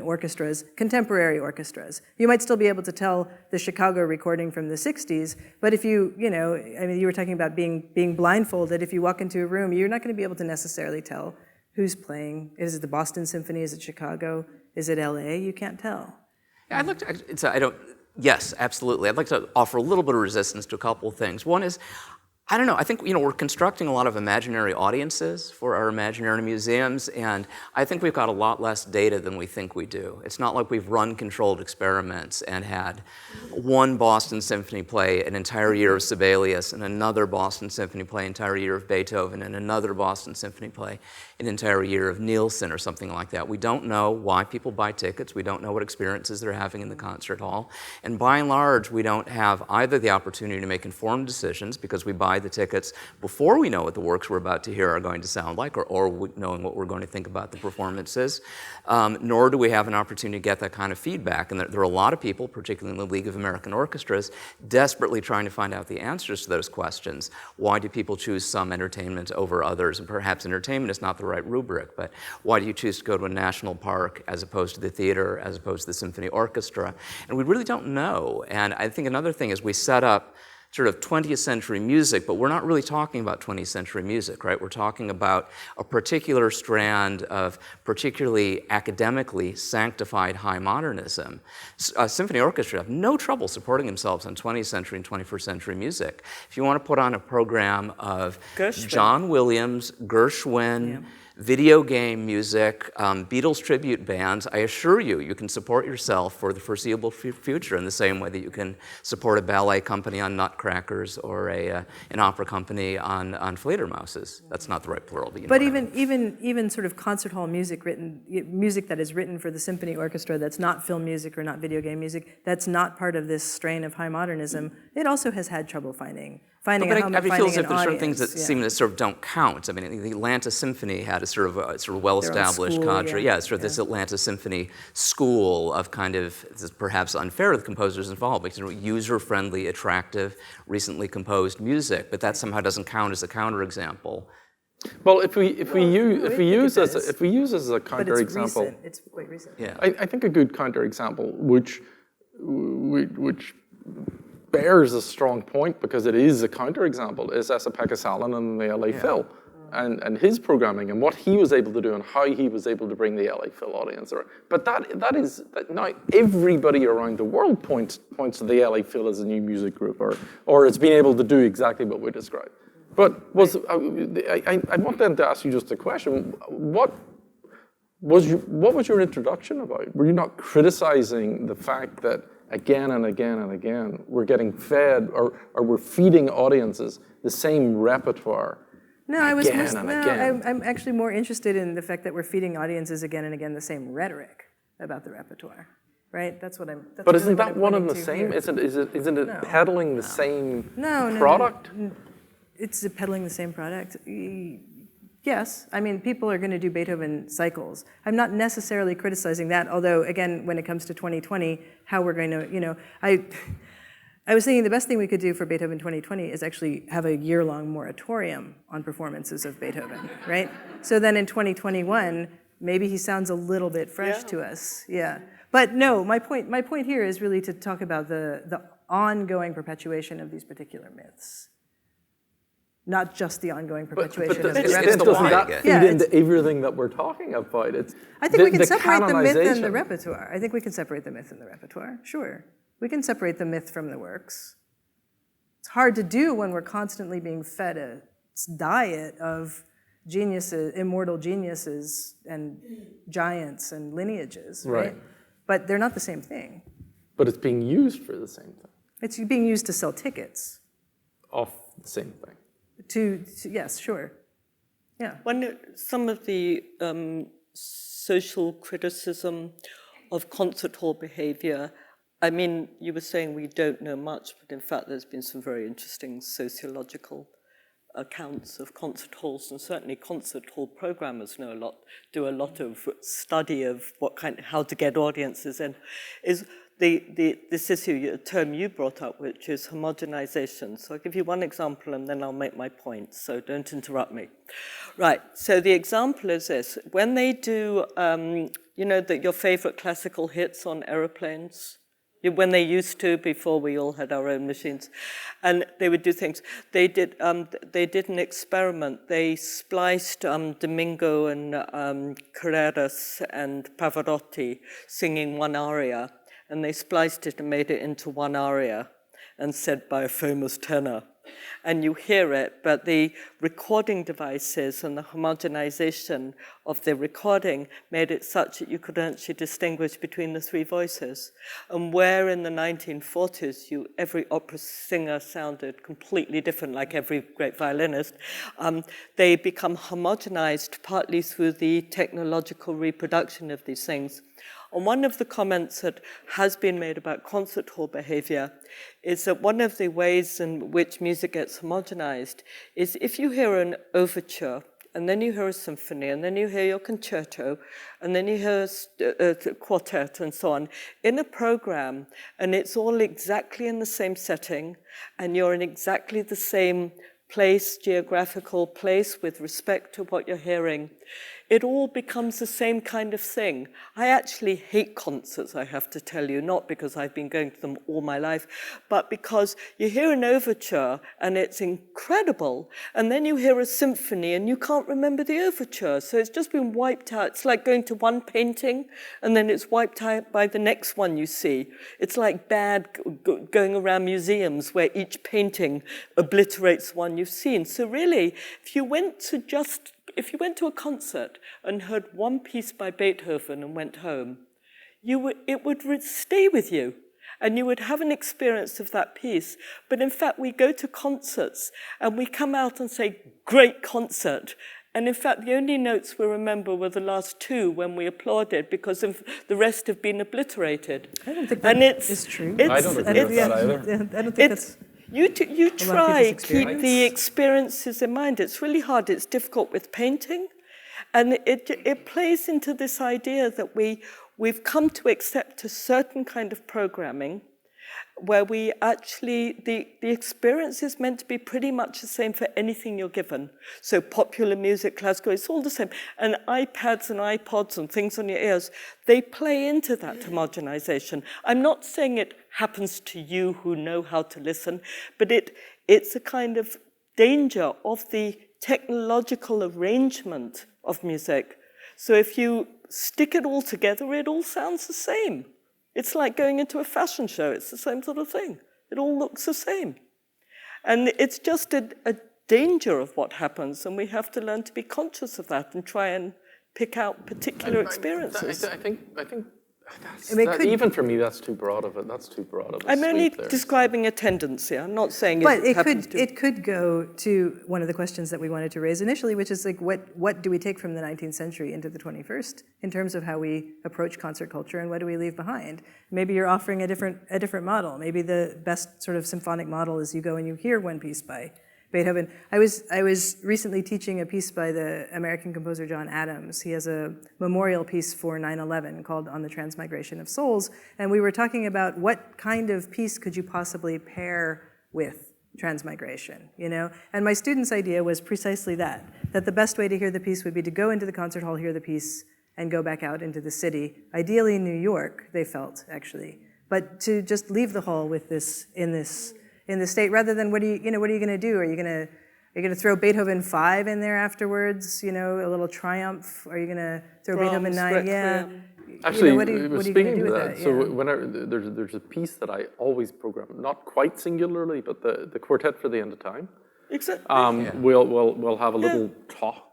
orchestras, contemporary orchestras. You might still be able to tell the Chicago recording from the 60s, but if you were talking about being blindfolded, if you walk into a room, you're not going to be able to necessarily tell who's playing. Is it the Boston Symphony? Is it Chicago? Is it LA? You can't tell. Yeah, yes, absolutely. I'd like to offer a little bit of resistance to a couple of things. One is, I don't know, I think, we're constructing a lot of imaginary audiences for our imaginary museums, and I think we've got a lot less data than we think we do. It's not like we've run controlled experiments and had one Boston Symphony play an entire year of Sibelius and another Boston Symphony play an entire year of Beethoven and another Boston Symphony play an entire year of Nielsen or something like that. We don't know why people buy tickets. We don't know what experiences they're having in the concert hall. And by and large, we don't have either the opportunity to make informed decisions because we buy the tickets before we know what the works we're about to hear are going to sound like or knowing what we're going to think about the performances, nor do we have an opportunity to get that kind of feedback. And there are a lot of people, particularly in the League of American Orchestras, desperately trying to find out the answers to those questions. Why do people choose some entertainment over others? And perhaps entertainment is not the right rubric, but why do you choose to go to a national park as opposed to the theater, as opposed to the symphony orchestra? And we really don't know. And I think another thing is we set up sort of 20th century music, but we're not really talking about 20th century music, right? We're talking about a particular strand of particularly academically sanctified high modernism. Symphony orchestra have no trouble supporting themselves on 20th century and 21st century music. If you want to put on a program of John Williams, Gershwin, video game music, Beatles tribute bands, I assure you, you can support yourself for the foreseeable future in the same way that you can support a ballet company on Nutcrackers or an opera company on Fledermauses. That's not the right plural. But even sort of concert hall music that is written for the symphony orchestra that's not film music or not video game music, that's not part of this strain of high modernism, it also has had trouble finding I feel as if there's certain things that yeah. seem to sort of don't count. I mean, the Atlanta Symphony had a sort of well-established cadre. Yeah, sort of this Atlanta Symphony school of kind of, this is perhaps unfair to the composers involved, but sort of user-friendly, attractive, recently composed music. But that somehow doesn't count as a counterexample. Well, if we use as a counterexample, it's quite recent. Yeah, I think a good counterexample, which bears a strong point because it is a counterexample, is Esa Pekka Salonen and the LA Phil. and his programming and what he was able to do and how he was able to bring the LA Phil audience around. But now everybody around the world points to the LA Phil as a new music group, or it's been able to do exactly what we described. But I want then to ask you just a question. What was your introduction about? Were you not criticizing the fact that again and again and again we're getting fed or we're feeding audiences the same repertoire? No, I'm actually more interested in the fact that we're feeding audiences again and again the same rhetoric about the repertoire, right? That's what I'm. That's but really isn't that I'm one and the pointing to same? here. Isn't it peddling the same product? No. It's peddling the same product. Yes, I mean, people are going to do Beethoven cycles. I'm not necessarily criticizing that, although, again, when it comes to 2020, how we're going to, I was thinking the best thing we could do for Beethoven 2020 is actually have a year-long moratorium on performances of Beethoven, right? So then in 2021, maybe he sounds a little bit fresh to us, yeah. But no, my point here is really to talk about the ongoing perpetuation of these particular myths. Not just the ongoing perpetuation of the repertoire. Doesn't that feed into everything that we're talking about? I think we can separate the myth and the repertoire. I think we can separate the myth and the repertoire, sure. We can separate the myth from the works. It's hard to do when we're constantly being fed a diet of geniuses, immortal geniuses and giants and lineages, right? But they're not the same thing. But it's being used for the same thing. It's being used to sell tickets. Of the same thing. Yes, sure. Yeah. Some of the social criticism of concert hall behavior, I mean, you were saying we don't know much, but in fact there's been some very interesting sociological accounts of concert halls, and certainly concert hall programmers do a lot of study of how to get audiences in. Is this issue, a term you brought up, which is homogenization. So I'll give you one example and then I'll make my point, so don't interrupt me. Right, so the example is this. When they do, your favorite classical hits on aeroplanes, when they used to, before we all had our own machines, and they would do things. They did an experiment. They spliced Domingo and Carreras and Pavarotti singing one aria, and they spliced it and made it into one aria and said by a famous tenor. And you hear it, but the recording devices and the homogenization of the recording made it such that you could actually distinguish between the three voices. And where in the 1940s every opera singer sounded completely different, like every great violinist, they become homogenized partly through the technological reproduction of these things. And one of the comments that has been made about concert hall behavior is that one of the ways in which music gets homogenized is if you hear an overture, and then you hear a symphony, and then you hear your concerto, and then you hear a quartet, and so on, in a program, and it's all exactly in the same setting, and you're in exactly the same place, geographical place, with respect to what you're hearing, it all becomes the same kind of thing. I actually hate concerts, I have to tell you, not because I've been going to them all my life, but because you hear an overture and it's incredible, and then you hear a symphony and you can't remember the overture, so it's just been wiped out. It's like going to one painting and then it's wiped out by the next one you see. It's like going around museums where each painting obliterates one you've seen. So really, if you went to a concert and heard one piece by Beethoven and went home, it would stay with you, and you would have an experience of that piece. But in fact, we go to concerts and we come out and say, great concert. And in fact, the only notes we remember were the last two when we applauded, because the rest have been obliterated. I don't think that is true. I don't agree with that either. I don't think that's... You try, keep the experiences in mind. It's really hard. It's difficult with painting. And it plays into this idea that we've come to accept a certain kind of programming where we actually, the experience is meant to be pretty much the same for anything you're given. So popular music, classical, it's all the same. And iPads and iPods and things on your ears, they play into that homogenization. I'm not saying it happens to you who know how to listen, but it's a kind of danger of the technological arrangement of music. So if you stick it all together, it all sounds the same. It's like going into a fashion show. It's the same sort of thing. It all looks the same. And it's just a danger of what happens, and we have to learn to be conscious of that and try and pick out particular experiences. I think even for me, that's too broad of it. That's too broad of a I'm only sweep there. describing a tendency. I'm not saying But it it could go to one of the questions that we wanted to raise initially, which is like, what do we take from the 19th century into the 21st in terms of how we approach concert culture, and what do we leave behind? Maybe you're offering a different model. Maybe the best sort of symphonic model is you go and you hear one piece by Beethoven. I was recently teaching a piece by the American composer John Adams. He has a memorial piece for 9/11 called On the Transmigration of Souls, and we were talking about what kind of piece could you possibly pair with transmigration, you know? And my student's idea was precisely that the best way to hear the piece would be to go into the concert hall, hear the piece, and go back out into the city, ideally New York, they felt, actually, but to just leave the hall with this in the state, rather than what are you going to do? Are you going to throw Beethoven 5 in there afterwards? You know, a little triumph. Are you going to throw Beethoven 9? Requiem. Yeah. Actually, what are you going to do with that? So whenever there's a piece that I always program, not quite singularly, but the Quartet for the End of Time. Exactly. We'll have a little talk,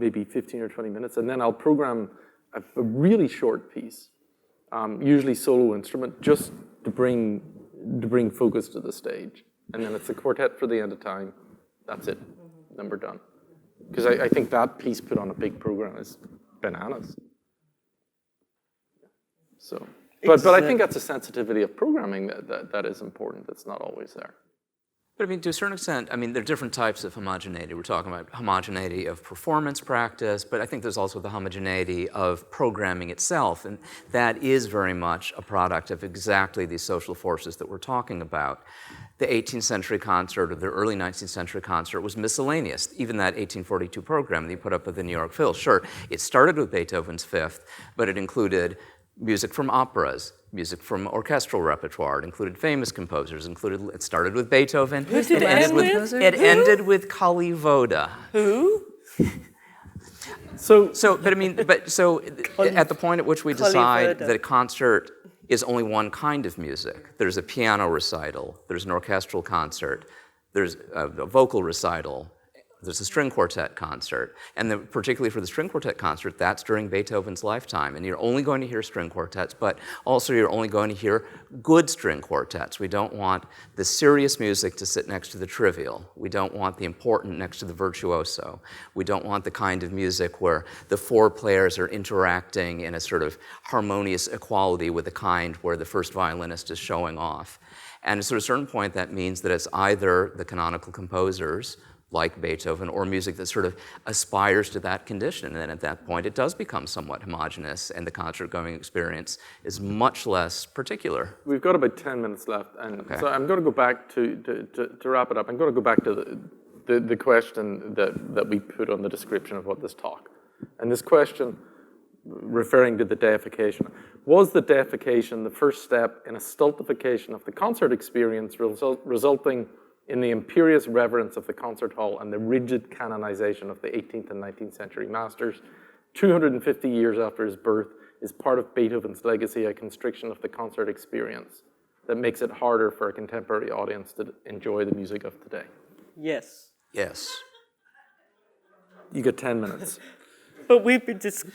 maybe 15 or 20 minutes, and then I'll program a really short piece, usually solo instrument, just to bring focus to the stage. And then it's the Quartet for the End of Time. That's it. Then we're done. Because I think that piece put on a big program is bananas. So, but I think that's a sensitivity of programming that is important. That's not always there. But I mean, to a certain extent, I mean, there are different types of homogeneity. We're talking about homogeneity of performance practice, but I think there's also the homogeneity of programming itself, and that is very much a product of exactly these social forces that we're talking about. The 18th century concert or the early 19th century concert was miscellaneous. Even that 1842 program that you put up with the New York Phil, sure, it started with Beethoven's Fifth, but it included music from operas, music from orchestral repertoire. It included famous composers. It started with Beethoven. Who did it end with? It ended with Kali Voda. Who? So at the point at which we decide that a concert is only one kind of music, there's a piano recital, there's an orchestral concert, there's a vocal recital, there's a string quartet concert, and particularly for the string quartet concert, that's during Beethoven's lifetime, and you're only going to hear string quartets, but also you're only going to hear good string quartets. We don't want the serious music to sit next to the trivial. We don't want the important next to the virtuoso. We don't want the kind of music where the four players are interacting in a sort of harmonious equality with the kind where the first violinist is showing off. And at a certain point, that means that it's either the canonical composers, like Beethoven, or music that sort of aspires to that condition. And then at that point, it does become somewhat homogeneous, and the concert-going experience is much less particular. we've got about 10 minutes left, and so I'm going to go back to wrap it up. I'm going to go back to the question that we put on the description of what this talk. And this question, referring to the deification, was the deification the first step in a stultification of the concert experience, resulting in the imperious reverence of the concert hall and the rigid canonization of the 18th and 19th century masters? 250 years after his birth, is part of Beethoven's legacy a constriction of the concert experience that makes it harder for a contemporary audience to enjoy the music of today? Yes. Yes. You get 10 minutes. But we've been discussing.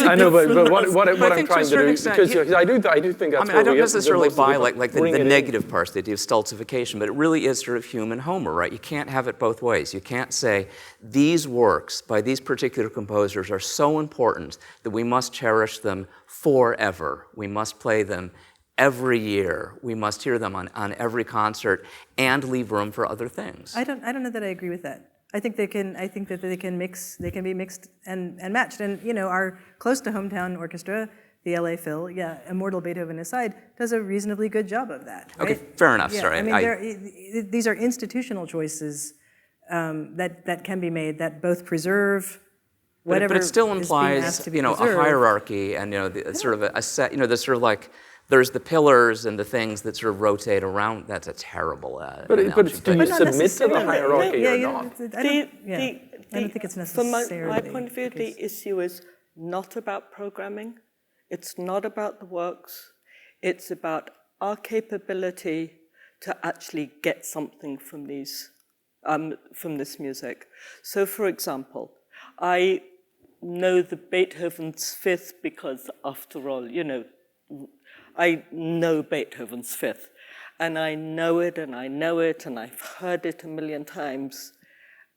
I know, but what I'm trying to do, extent, because I do think that's. I don't necessarily buy like the negative parts, the idea of stultification, but it really is sort of human Homer, right? You can't have it both ways. You can't say these works by these particular composers are so important that we must cherish them forever. We must play them every year. We must hear them on every concert and leave room for other things. I don't know that I agree with that. I think that they can be mixed and matched. And you know, our close to hometown orchestra, the LA Phil, immortal Beethoven aside, does a reasonably good job of that. Right? Okay, fair enough. Yeah, Sorry. I mean, these are institutional choices that can be made that both preserve whatever. But it still is being asked implies, to be a preserved. hierarchy and the sort of a set. There's sort of like there's the pillars and the things that sort of rotate around. That's a terrible But analogy. do you not submit to the necessarily. hierarchy Yeah, or you not? don't- I don't think it's necessarily. From my point of view, the issue is not about programming. It's not about the works. It's about our capability to actually get something from this music. So, for example, I know the Beethoven's Fifth because, after all, I know Beethoven's Fifth. And I know it, and I know it, and I've heard it a million times.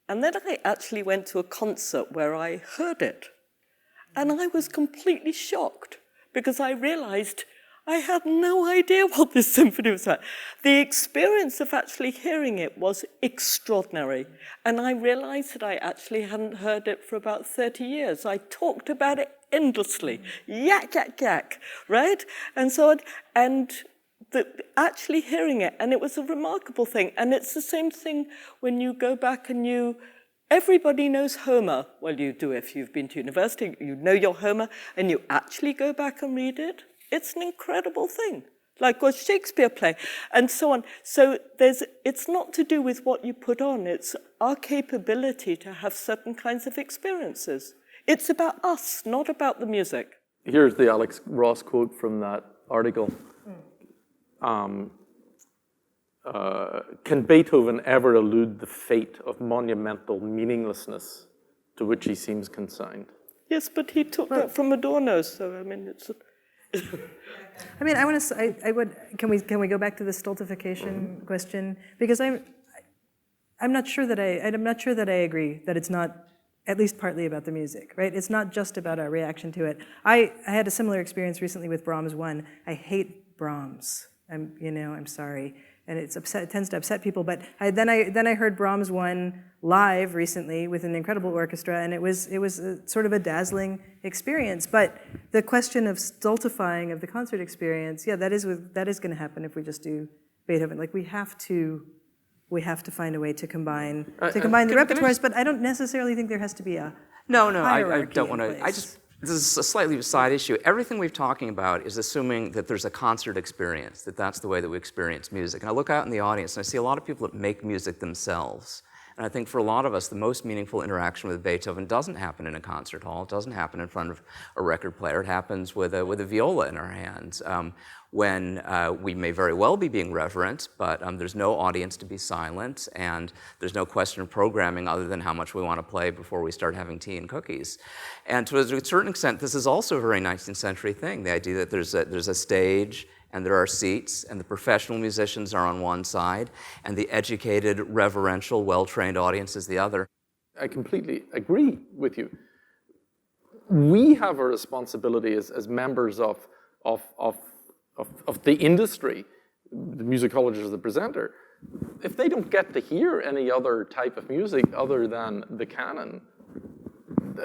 And then I actually went to a concert where I heard it. And I was completely shocked because I realized I had no idea what this symphony was about. The experience of actually hearing it was extraordinary. And I realized that I actually hadn't heard it for about 30 years. I talked about it endlessly. Yak, yak, yak, right? And so on. And actually hearing it, and it was a remarkable thing. And it's the same thing when you go back and everybody knows Homer. Well, you do if you've been to university, you know your Homer, and you actually go back and read it. It's an incredible thing, like a Shakespeare play, and so on. So it's not to do with what you put on, it's our capability to have certain kinds of experiences. It's about us, not about the music. Here's the Alex Ross quote from that article. Can Beethoven ever elude the fate of monumental meaninglessness to which he seems consigned? Yes, but he took that from Adorno, so I mean, it's... I mean, can we go back to the stultification question? Because I'm not sure that I agree that it's not at least partly about the music, right? It's not just about our reaction to it. I had a similar experience recently with Brahms 1. I hate Brahms. I'm sorry. And it tends to upset people, but then I heard Brahms 1 live recently with an incredible orchestra, and it was sort of a dazzling experience. But the question of stultifying of the concert experience, yeah, that is going to happen if we just do Beethoven. Like we have to find a way to combine the repertoires. But I don't necessarily think there has to be a I don't want to. This is a slightly side issue. Everything we're talking about is assuming that there's a concert experience, that's the way that we experience music. And I look out in the audience and I see a lot of people that make music themselves. And I think for a lot of us, the most meaningful interaction with Beethoven doesn't happen in a concert hall. It doesn't happen in front of a record player. It happens with a viola in our hands. When we may very well be being reverent, but there's no audience to be silent, and there's no question of programming other than how much we want to play before we start having tea and cookies. And to a certain extent, this is also a very 19th century thing, the idea that there's a stage, and there are seats, and the professional musicians are on one side, and the educated, reverential, well-trained audience is the other. I completely agree with you. We have a responsibility as members of the industry, the musicologist, the presenter. If they don't get to hear any other type of music other than the canon,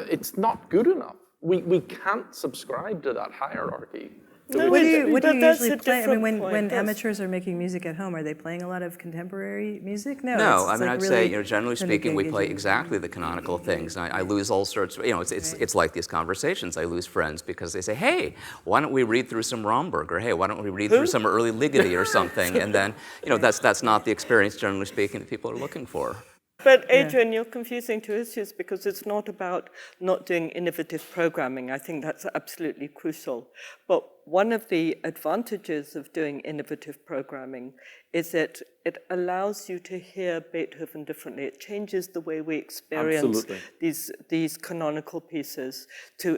it's not good enough. We can't subscribe to that hierarchy. What do you usually play? I mean, when amateurs are making music at home, are they playing a lot of contemporary music? No, I mean, I'd say, generally speaking, we play exactly the canonical things. And I lose all sorts of, it's like these conversations. I lose friends because they say, hey, why don't we read through some Romberg? Or hey, why don't we read through some early Ligeti or something? And then, that's not the experience, generally speaking, that people are looking for. But Adrian, you're confusing two issues because it's not about not doing innovative programming. I think that's absolutely crucial. But one of the advantages of doing innovative programming is that it allows you to hear Beethoven differently. It changes the way we experience these canonical pieces,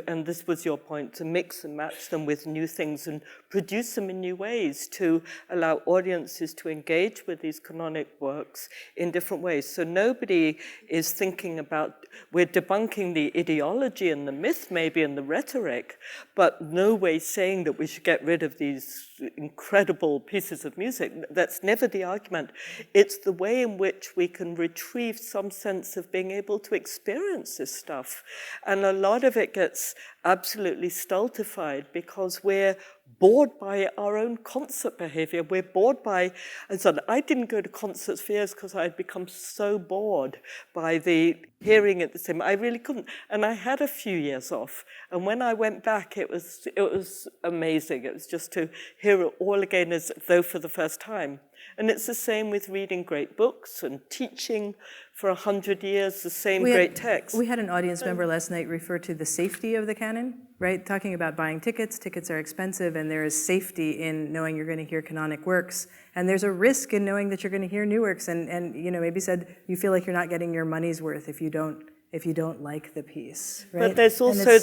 and this was your point, to mix and match them with new things and produce them in new ways to allow audiences to engage with these canonic works in different ways. So nobody is thinking about, we're debunking the ideology and the myth maybe and the rhetoric, but no way saying that we should get rid of these incredible pieces of music. That's never the argument. It's the way in which we can retrieve some sense of being able to experience this stuff. And a lot of it gets absolutely stultified because we're bored by our own concert behavior. We're bored by, and so I didn't go to concerts for years because I'd become so bored by the hearing it the same. I really couldn't. And I had a few years off. And when I went back, it was amazing. It was just to hear it all again as though for the first time. And it's the same with reading great books and teaching for 100 years the same great text. We had an audience member last night refer to the safety of the canon, right? Talking about buying tickets. Tickets are expensive, and there is safety in knowing you're going to hear canonic works. And there's a risk in knowing that you're going to hear new works. And you know, maybe said you feel like you're not getting your money's worth if you don't like the piece, right? But there's also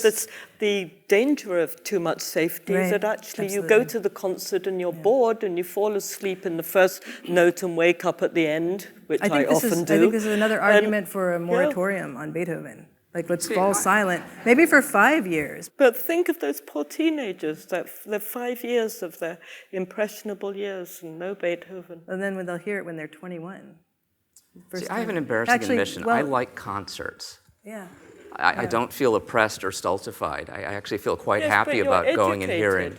the danger of too much safety, right, that actually absolutely. you go to the concert and you're bored and you fall asleep in the first note and wake up at the end, which I often do. I think this is another argument for a moratorium on Beethoven. Like, let's fall silent, maybe for 5 years. But think of those poor teenagers, that the 5 years of their impressionable years and no Beethoven. And then when they'll hear it when they're 21. See, I have an embarrassing admission. I like concerts. Yeah. I don't feel oppressed or stultified. I actually feel quite Yes, happy but about you're going and hearing.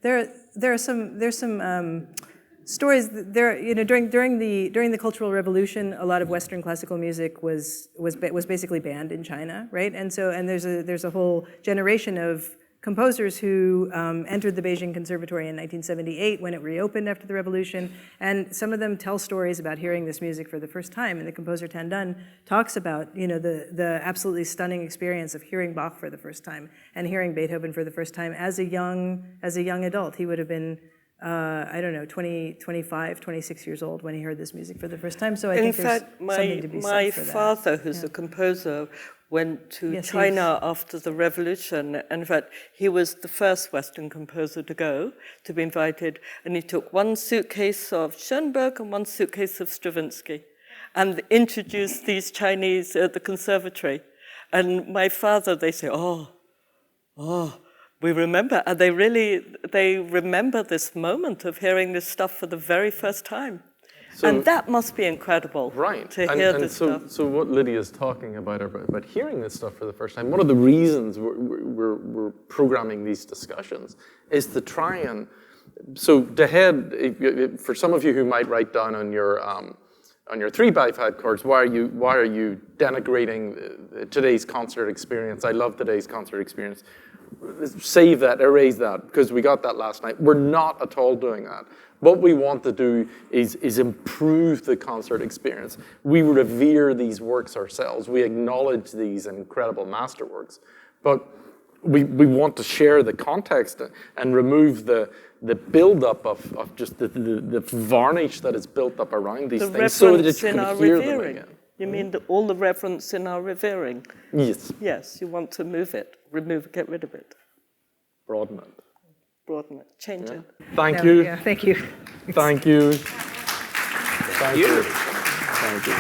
There's some stories there. You know, during the Cultural Revolution, a lot of Western classical music was basically banned in China, right? And there's a whole generation of composers who entered the Beijing Conservatory in 1978 when it reopened after the revolution, and some of them tell stories about hearing this music for the first time. And the composer Tan Dun talks about, you know, the absolutely stunning experience of hearing Bach for the first time and hearing Beethoven for the first time as a young adult. He would have been 25, 26 years old when he heard this music for the first time. So I think there's something to be said for that. My father, who's a composer, went to China after the revolution. And in fact, he was the first Western composer to be invited. And he took one suitcase of Schoenberg and one suitcase of Stravinsky and introduced these Chinese at the conservatory. And my father, they say, we remember, and they remember this moment of hearing this stuff for the very first time. And that must be incredible, right? To hear this stuff. So what Lydia is talking about hearing this stuff for the first time, one of the reasons we're programming these discussions is to try and, so to head, for some of you who might write down on your 3x5 cards, why are you denigrating today's concert experience? I love today's concert experience. Save that, erase that, because we got that last night. We're not at all doing that. What we want to do is improve the concert experience. We revere these works ourselves. We acknowledge these incredible masterworks. But we want to share the context and remove the build-up of just the varnish that is built up around these things so that you can hear them again. You mean all the reverence in our revering? Yes. Yes, you want to get rid of it. Broaden it. Change it. Thank you. Yeah, thank you. Thank you. Thank you. Thank you.